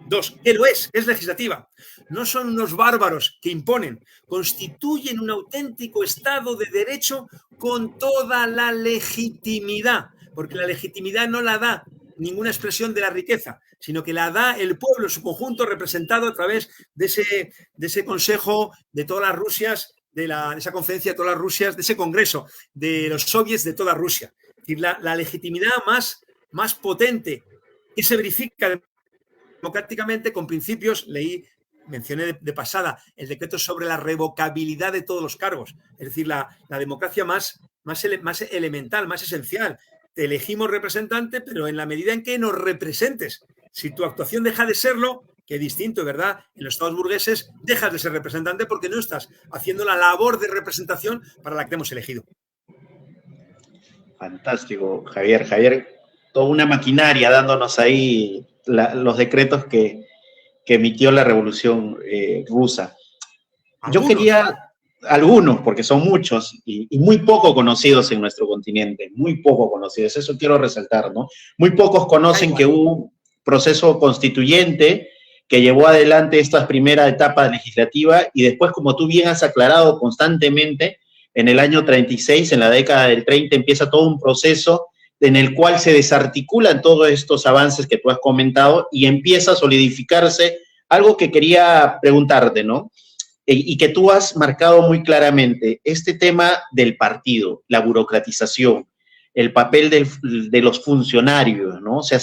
Dos, ¿qué lo es? Es legislativa. No son unos bárbaros que imponen, constituyen un auténtico Estado de Derecho con toda la legitimidad, porque la legitimidad no la da ninguna expresión de la riqueza, sino que la da el pueblo en su conjunto representado a través de ese Consejo de todas las Rusias, de esa conferencia de todas las Rusias, de ese congreso, de los soviets de toda Rusia. Es decir, la legitimidad más potente que se verifica democráticamente con principios, mencioné de pasada, el decreto sobre la revocabilidad de todos los cargos. Es decir, la democracia más elemental, más esencial. Te elegimos representante, pero en la medida en que nos representes. Si tu actuación deja de serlo, que distinto, ¿verdad? En los estados burgueses dejas de ser representante porque no estás haciendo la labor de representación para la que te hemos elegido. Fantástico, Javier. Javier, toda una maquinaria dándonos ahí los decretos que emitió la Revolución Rusa. Yo quería, algunos, porque son muchos y muy poco conocidos en nuestro continente, muy poco conocidos, eso quiero resaltar, ¿no? Muy pocos conocen que hubo un proceso constituyente que llevó adelante esta primera etapa legislativa y después, como tú bien has aclarado constantemente, en el año 36, en la década del 30, empieza todo un proceso en el cual se desarticulan todos estos avances que tú has comentado y empieza a solidificarse algo que quería preguntarte, ¿no? Y que tú has marcado muy claramente, este tema del partido, la burocratización, el papel de los funcionarios, ¿no? O sea,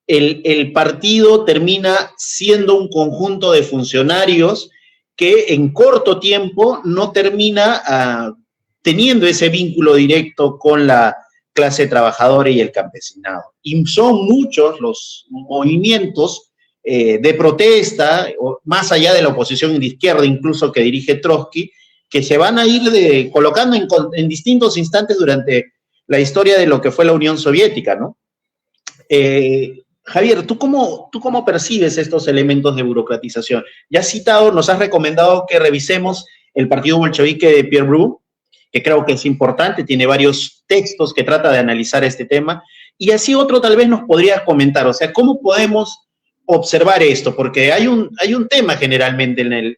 el partido termina siendo un conjunto de funcionarios que en corto tiempo no termina teniendo ese vínculo directo con la clase trabajadora y el campesinado. Y son muchos los movimientos de protesta, más allá de la oposición de izquierda incluso que dirige Trotsky, que se van a ir colocando en distintos instantes durante la historia de lo que fue la Unión Soviética, ¿no? Javier, ¿tú cómo percibes estos elementos de burocratización? Ya has citado, nos has recomendado que revisemos el Partido Bolchevique de Pierre Bru, que creo que es importante, tiene varios textos que trata de analizar este tema, y así otro tal vez nos podrías comentar, o sea, ¿cómo podemos observar esto? Porque hay un tema generalmente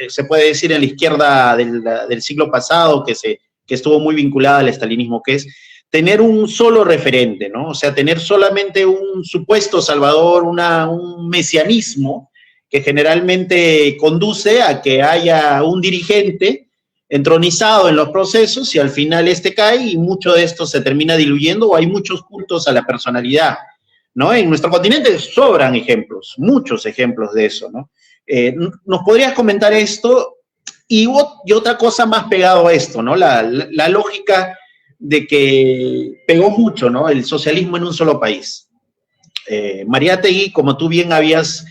se puede decir en la izquierda del siglo pasado que estuvo muy vinculada al estalinismo, que es tener un solo referente, ¿no? O sea, tener solamente un supuesto salvador, un mesianismo que generalmente conduce a que haya un dirigente entronizado en los procesos y al final cae y mucho de esto se termina diluyendo o hay muchos cultos a la personalidad, ¿no? En nuestro continente sobran ejemplos, muchos ejemplos de eso, ¿no? ¿Nos podrías comentar esto? Y otra cosa más pegado a esto, ¿no? La lógica de que pegó mucho, ¿no? El socialismo en un solo país. Mariátegui, como tú bien habías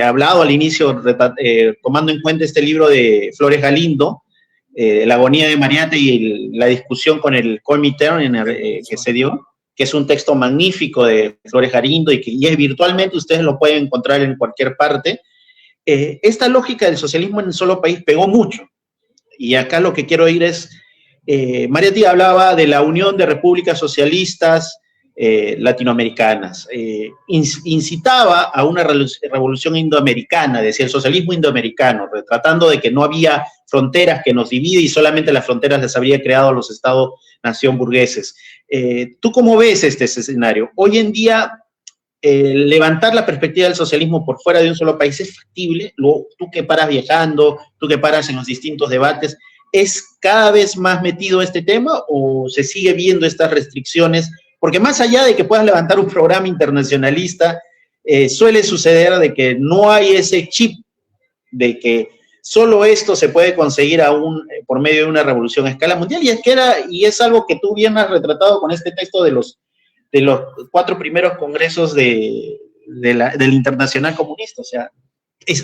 hablado al inicio, tomando en cuenta este libro de Flores Galindo, La agonía de Mariátegui y la discusión con el Comintern que se dio, que es un texto magnífico de Flores Garindo y es virtualmente, ustedes lo pueden encontrar en cualquier parte. Esta lógica del socialismo en un solo país pegó mucho. Y acá lo que quiero ir es, Mariatti hablaba de la Unión de Repúblicas Socialistas Latinoamericanas, incitaba a una revolución indoamericana, decía el socialismo indoamericano, retratando de que no había fronteras que nos dividen y solamente las fronteras las habría creado los estados-nación burgueses. ¿Tú cómo ves este escenario? Hoy en día, levantar la perspectiva del socialismo por fuera de un solo país es factible. Luego, tú que paras viajando, tú que paras en los distintos debates, ¿es cada vez más metido este tema o se sigue viendo estas restricciones? Porque más allá de que puedas levantar un programa internacionalista, suele suceder de que no hay ese chip de que solo esto se puede conseguir por medio de una revolución a escala mundial, y es algo que tú bien has retratado con este texto de los 4 primeros congresos del Internacional Comunista. O sea,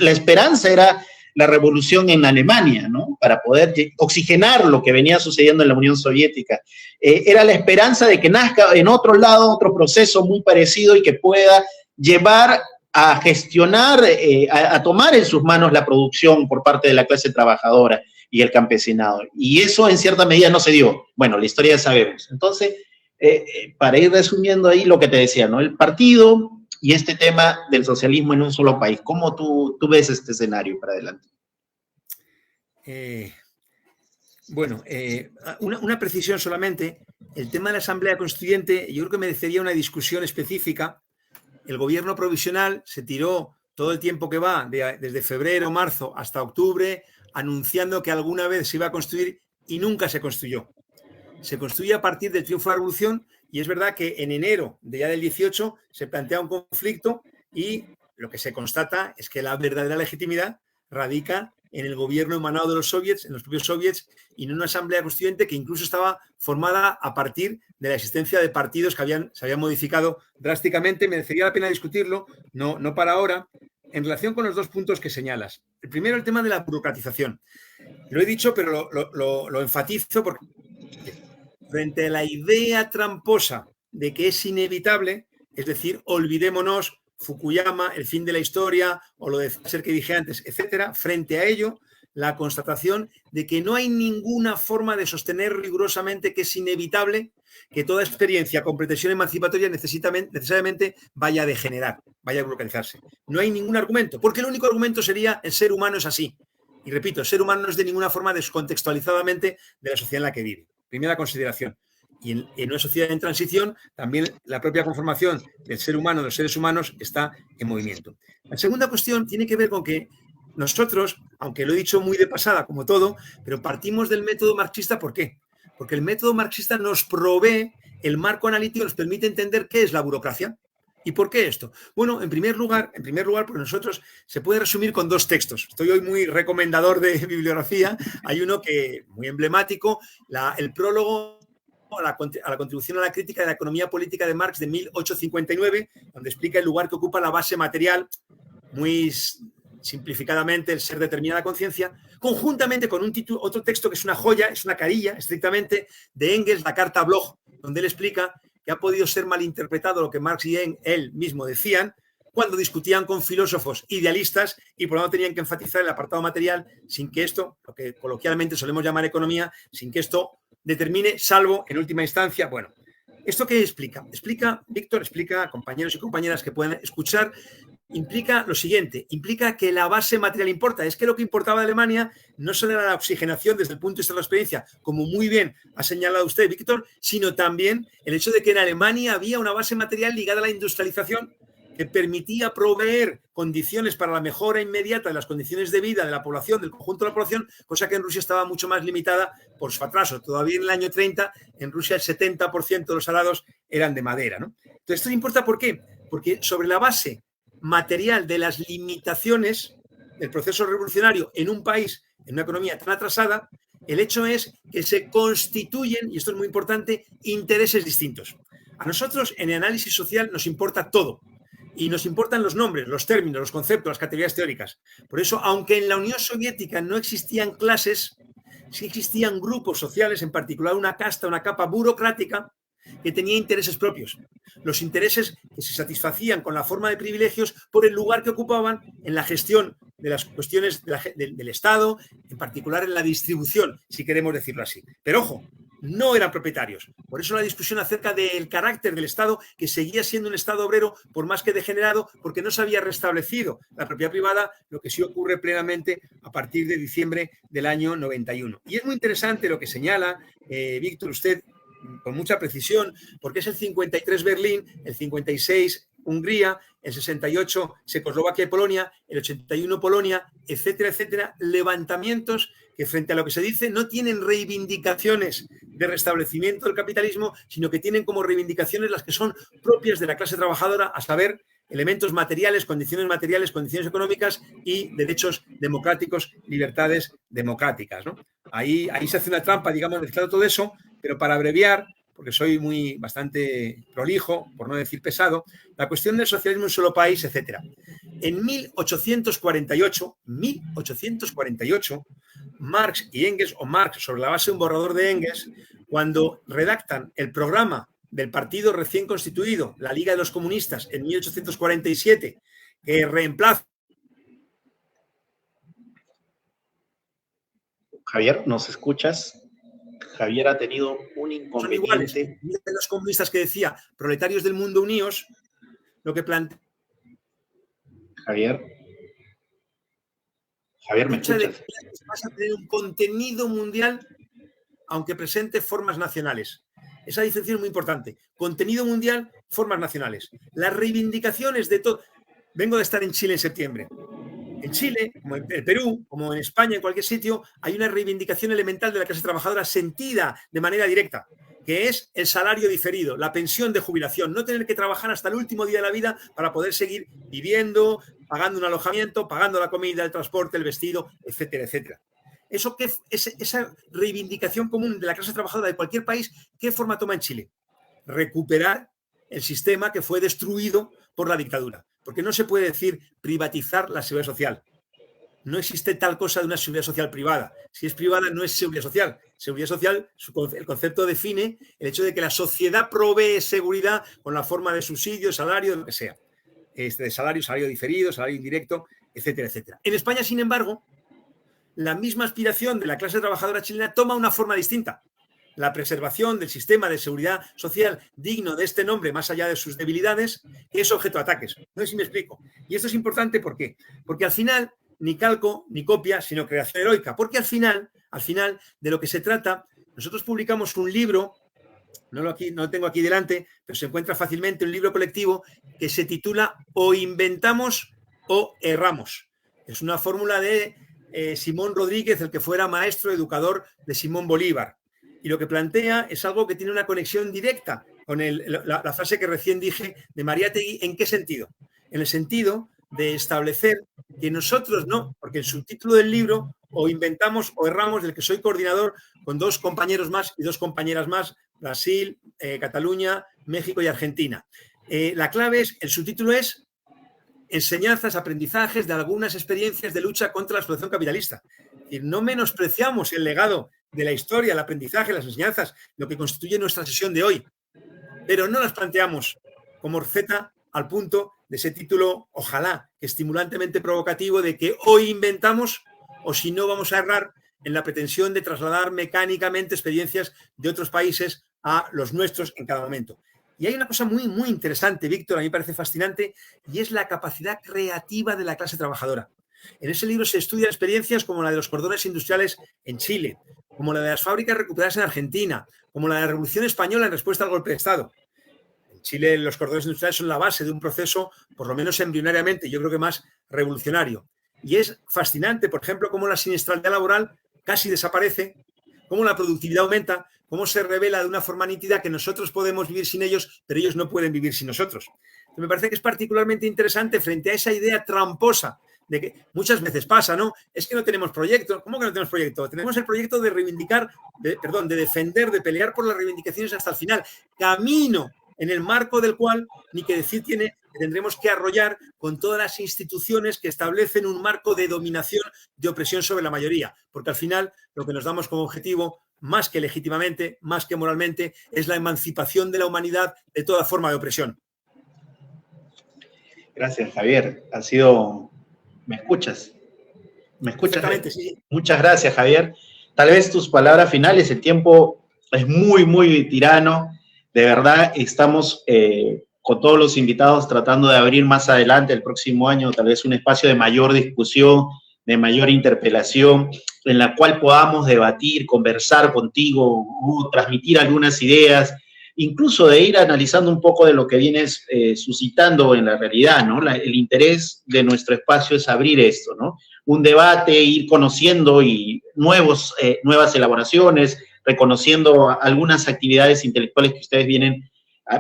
la esperanza era la revolución en Alemania, ¿no? Para poder oxigenar lo que venía sucediendo en la Unión Soviética. Era la esperanza de que nazca en otro lado otro proceso muy parecido y que pueda llevar a gestionar, a tomar en sus manos la producción por parte de la clase trabajadora y el campesinado. Y eso en cierta medida no se dio. Bueno, la historia ya sabemos. Entonces, para ir resumiendo ahí lo que te decía, ¿no? El partido y este tema del socialismo en un solo país. ¿Cómo tú ves este escenario para adelante? Una precisión solamente. El tema de la Asamblea Constituyente, yo creo que merecería una discusión específica. El gobierno provisional se tiró todo el tiempo que va, desde febrero, marzo hasta octubre, anunciando que alguna vez se iba a construir y nunca se construyó. Se construye a partir del triunfo de la revolución y es verdad que en enero del 18 se plantea un conflicto y lo que se constata es que la verdadera legitimidad radica en el gobierno emanado de los soviets, en los propios soviets, y en una asamblea constituyente que incluso estaba formada a partir de la existencia de partidos que se habían modificado drásticamente. Merecería la pena discutirlo, no para ahora, en relación con los 2 puntos que señalas. El primero, el tema de la burocratización. Lo he dicho, pero lo enfatizo porque frente a la idea tramposa de que es inevitable, es decir, olvidémonos Fukuyama, el fin de la historia, o lo de ser que dije antes, etcétera, frente a ello, la constatación de que no hay ninguna forma de sostener rigurosamente que es inevitable que toda experiencia con pretensión emancipatoria necesariamente vaya a degenerar, vaya a burocratizarse. No hay ningún argumento, porque el único argumento sería el ser humano es así. Y repito, el ser humano no es de ninguna forma descontextualizadamente de la sociedad en la que vive. Primera consideración. Y en una sociedad en transición, también la propia conformación del ser humano, de los seres humanos, está en movimiento. La segunda cuestión tiene que ver con que nosotros, aunque lo he dicho muy de pasada, como todo, pero partimos del método marxista. ¿Por qué? Porque el método marxista nos provee el marco analítico, nos permite entender qué es la burocracia. ¿Y por qué esto? Bueno, en primer lugar, porque nosotros se puede resumir con 2 textos. Estoy hoy muy recomendador de bibliografía. Hay uno que muy emblemático, el prólogo a la contribución a la crítica de la economía política de Marx de 1859, donde explica el lugar que ocupa la base material, muy simplificadamente el ser determinada conciencia, conjuntamente con otro texto que es una joya, es una carilla, estrictamente, de Engels, la carta a Bloch, donde él explica que ha podido ser malinterpretado lo que Marx y él mismo decían cuando discutían con filósofos idealistas y por lo tanto tenían que enfatizar el apartado material sin que esto, lo que coloquialmente solemos llamar economía, sin que esto determine, salvo en última instancia, bueno, ¿esto qué explica? Víctor, explica, compañeros y compañeras que puedan escuchar, implica lo siguiente, implica que la base material importa. Es que lo que importaba de Alemania no solo era la oxigenación desde el punto de vista de la experiencia, como muy bien ha señalado usted, Víctor, sino también el hecho de que en Alemania había una base material ligada a la industrialización que permitía proveer condiciones para la mejora inmediata de las condiciones de vida de la población, del conjunto de la población, cosa que en Rusia estaba mucho más limitada por su atraso. Todavía en el año 30, en Rusia el 70% de los arados eran de madera, ¿no? Entonces, esto importa, ¿por qué? Porque sobre la base material de las limitaciones del proceso revolucionario en un país, en una economía tan atrasada, el hecho es que se constituyen, y esto es muy importante, intereses distintos. A nosotros, en el análisis social, nos importa todo. Y nos importan los nombres, los términos, los conceptos, las categorías teóricas. Por eso, aunque en la Unión Soviética no existían clases, sí existían grupos sociales, en particular una casta, una capa burocrática, que tenía intereses propios. Los intereses que se satisfacían con la forma de privilegios por el lugar que ocupaban en la gestión de las cuestiones del Estado, en particular en la distribución, si queremos decirlo así. Pero ojo, no eran propietarios. Por eso la discusión acerca del carácter del Estado, que seguía siendo un Estado obrero, por más que degenerado, porque no se había restablecido la propiedad privada, lo que sí ocurre plenamente a partir de diciembre del año 91. Y es muy interesante lo que señala, Víctor, usted, con mucha precisión, porque es el 53 Berlín, el 56 Hungría, el 68 Checoslovaquia y Polonia, el 81 Polonia, etcétera, etcétera, levantamientos que frente a lo que se dice no tienen reivindicaciones de restablecimiento del capitalismo, sino que tienen como reivindicaciones las que son propias de la clase trabajadora, a saber, elementos materiales, condiciones económicas y derechos democráticos, libertades democráticas, ¿no? Ahí se hace una trampa, digamos, mezclando todo eso, pero para abreviar, porque soy bastante prolijo, por no decir pesado, la cuestión del socialismo en un solo país, etcétera. En 1848, Marx y Engels, o Marx sobre la base de un borrador de Engels, cuando redactan el programa del partido recién constituido, la Liga de los Comunistas, en 1847, que reemplaza. Javier, ¿nos escuchas? Javier ha tenido un inconveniente. Son iguales. De los comunistas que decía, proletarios del mundo unidos, lo que plantea. Javier, ¿me escuchas? Vas a tener un contenido mundial, aunque presente formas nacionales. Esa diferencia es muy importante. Contenido mundial, formas nacionales. Las reivindicaciones de todo. Vengo de estar en Chile en septiembre. En Chile, como en el Perú, como en España, en cualquier sitio, hay una reivindicación elemental de la clase trabajadora sentida de manera directa, que es el salario diferido, la pensión de jubilación, no tener que trabajar hasta el último día de la vida para poder seguir viviendo, pagando un alojamiento, pagando la comida, el transporte, el vestido, etcétera, etcétera. Esa reivindicación común de la clase trabajadora de cualquier país, ¿qué forma toma en Chile? Recuperar el sistema que fue destruido por la dictadura. Porque no se puede decir privatizar la seguridad social. No existe tal cosa de una seguridad social privada. Si es privada, no es seguridad social. Seguridad social, el concepto define el hecho de que la sociedad provee seguridad con la forma de subsidio, salario, lo que sea. De salario diferido, salario indirecto, etcétera, etcétera. En España, sin embargo, la misma aspiración de la clase trabajadora chilena toma una forma distinta. La preservación del sistema de seguridad social digno de este nombre, más allá de sus debilidades, es objeto de ataques. No sé si me explico. Y esto es importante, ¿por qué? Porque al final, ni calco ni copia, sino creación heroica. Porque al final, de lo que se trata, nosotros publicamos un libro, no lo tengo aquí delante, pero se encuentra fácilmente, un libro colectivo que se titula O inventamos o erramos. Es una fórmula de Simón Rodríguez, el que fuera maestro educador de Simón Bolívar. Y lo que plantea es algo que tiene una conexión directa con la frase que recién dije de Mariátegui. ¿En qué sentido? En el sentido de establecer que nosotros no, porque el subtítulo del libro, O inventamos o erramos, del que soy coordinador con 2 compañeros más y 2 compañeras más, Brasil, Cataluña, México y Argentina. La clave es, el subtítulo es enseñanzas, aprendizajes de algunas experiencias de lucha contra la explotación capitalista. Es decir, no menospreciamos el legado de la historia, el aprendizaje, las enseñanzas, lo que constituye nuestra sesión de hoy, pero no las planteamos como receta al punto de ese título, ojalá, estimulantemente provocativo, de que hoy inventamos o si no vamos a errar en la pretensión de trasladar mecánicamente experiencias de otros países a los nuestros en cada momento. Y hay una cosa muy, muy interesante, Víctor, a mí me parece fascinante, y es la capacidad creativa de la clase trabajadora. En ese libro se estudian experiencias como la de los cordones industriales en Chile, como la de las fábricas recuperadas en Argentina, como la de la Revolución Española en respuesta al golpe de Estado. En Chile los cordones industriales son la base de un proceso, por lo menos embrionariamente, yo creo que más revolucionario. Y es fascinante, por ejemplo, cómo la siniestralidad laboral casi desaparece, cómo la productividad aumenta, cómo se revela de una forma nítida que nosotros podemos vivir sin ellos, pero ellos no pueden vivir sin nosotros. Me parece que es particularmente interesante frente a esa idea tramposa de que muchas veces pasa, ¿no? Es que no tenemos proyecto. ¿Cómo que no tenemos proyecto? Tenemos el proyecto de reivindicar, de defender, de pelear por las reivindicaciones hasta el final. Camino en el marco del cual, ni que decir tiene, que tendremos que arrollar con todas las instituciones que establecen un marco de dominación, de opresión sobre la mayoría. Porque al final lo que nos damos como objetivo más que legítimamente, más que moralmente, es la emancipación de la humanidad de toda forma de opresión. Gracias, Javier. Ha sido... ¿Me escuchas? ¿Me escuchas? Perfectamente, sí. Muchas gracias, Javier. Tal vez tus palabras finales, el tiempo es muy, muy tirano. De verdad, estamos con todos los invitados tratando de abrir más adelante, el próximo año, tal vez un espacio de mayor discusión, de mayor interpelación, en la cual podamos debatir, conversar contigo, transmitir algunas ideas, incluso de ir analizando un poco de lo que vienes suscitando en la realidad, ¿no? El interés de nuestro espacio es abrir esto, ¿no? Un debate, ir conociendo y nuevas elaboraciones, reconociendo algunas actividades intelectuales que ustedes vienen,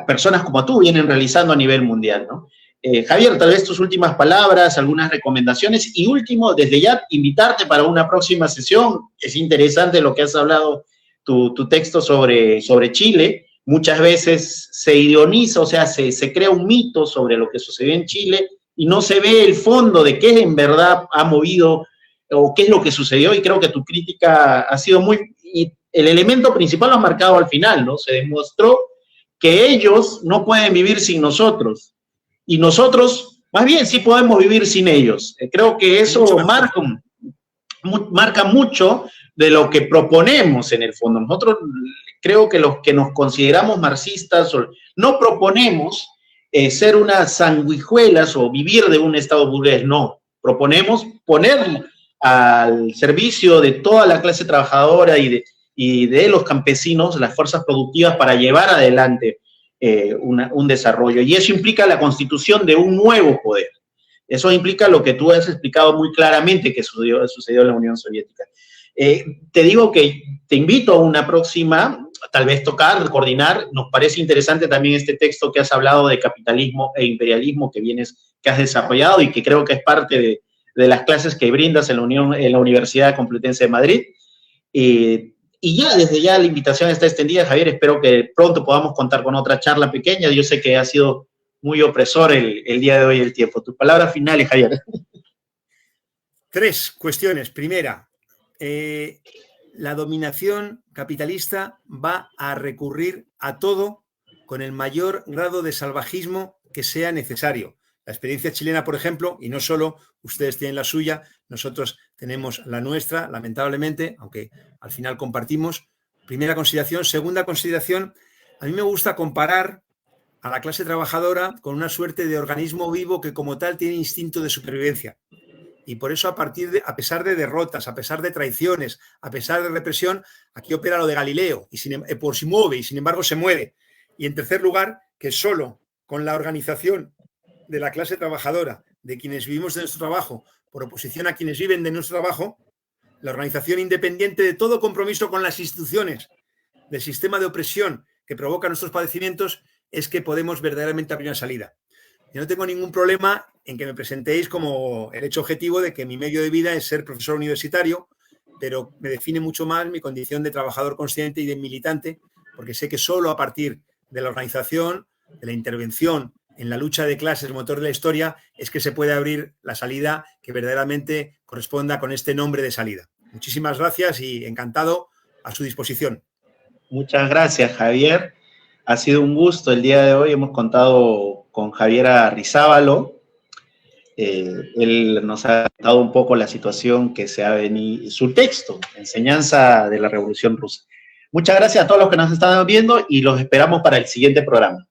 personas como tú, vienen realizando a nivel mundial, ¿no? Javier, tal vez tus últimas palabras, algunas recomendaciones y último, desde ya, invitarte para una próxima sesión. Es interesante lo que has hablado, tu texto sobre Chile. Muchas veces se idioniza, o sea, se crea un mito sobre lo que sucedió en Chile y no se ve el fondo de qué en verdad ha movido o qué es lo que sucedió, y creo que tu crítica ha sido muy... Y el elemento principal lo has marcado al final, ¿no? Se demostró que ellos no pueden vivir sin nosotros y nosotros, más bien, sí podemos vivir sin ellos. Creo que eso marca mucho de lo que proponemos en el fondo. Nosotros creo que los que nos consideramos marxistas no proponemos ser unas sanguijuelas o vivir de un Estado burgués, no. Proponemos poner al servicio de toda la clase trabajadora y de los campesinos las fuerzas productivas para llevar adelante un desarrollo. Y eso implica la constitución de un nuevo poder. Eso implica lo que tú has explicado muy claramente que sucedió en la Unión Soviética. Te digo que te invito a una próxima, tal vez tocar, coordinar. Nos parece interesante también este texto que has hablado de capitalismo e imperialismo que has desarrollado y que creo que es parte de las clases que brindas en la Universidad Complutense de Madrid. Y ya, desde ya la invitación está extendida, Javier. Espero que pronto podamos contar con otra charla pequeña. Yo sé que ha sido muy opresor el día de hoy el tiempo. Tus palabras finales, Javier. 3 cuestiones. Primera, la dominación capitalista va a recurrir a todo con el mayor grado de salvajismo que sea necesario. La experiencia chilena, por ejemplo, y no solo, ustedes tienen la suya, nosotros tenemos la nuestra, lamentablemente, aunque al final compartimos. Primera consideración. Segunda consideración, a mí me gusta comparar a la clase trabajadora con una suerte de organismo vivo que como tal tiene instinto de supervivencia. Y por eso a pesar de derrotas, a pesar de traiciones, a pesar de represión, aquí opera lo de Galileo, por si mueve y sin embargo se mueve. Y en tercer lugar, que solo con la organización de la clase trabajadora, de quienes vivimos de nuestro trabajo, por oposición a quienes viven de nuestro trabajo, la organización independiente de todo compromiso con las instituciones del sistema de opresión que provoca nuestros padecimientos, es que podemos verdaderamente abrir una salida. Yo no tengo ningún problema en que me presentéis como el hecho objetivo de que mi medio de vida es ser profesor universitario, pero me define mucho más mi condición de trabajador consciente y de militante, porque sé que solo a partir de la organización, de la intervención en la lucha de clases, el motor de la historia, es que se puede abrir la salida que verdaderamente corresponda con este nombre de salida. Muchísimas gracias y encantado, a su disposición. Muchas gracias, Javier. Ha sido un gusto el día de hoy. Hemos contado con Javier Arrizabalo. Él nos ha contado un poco la situación que se ha venido, su texto, Enseñanza de la Revolución Rusa. Muchas gracias a todos los que nos están viendo y los esperamos para el siguiente programa.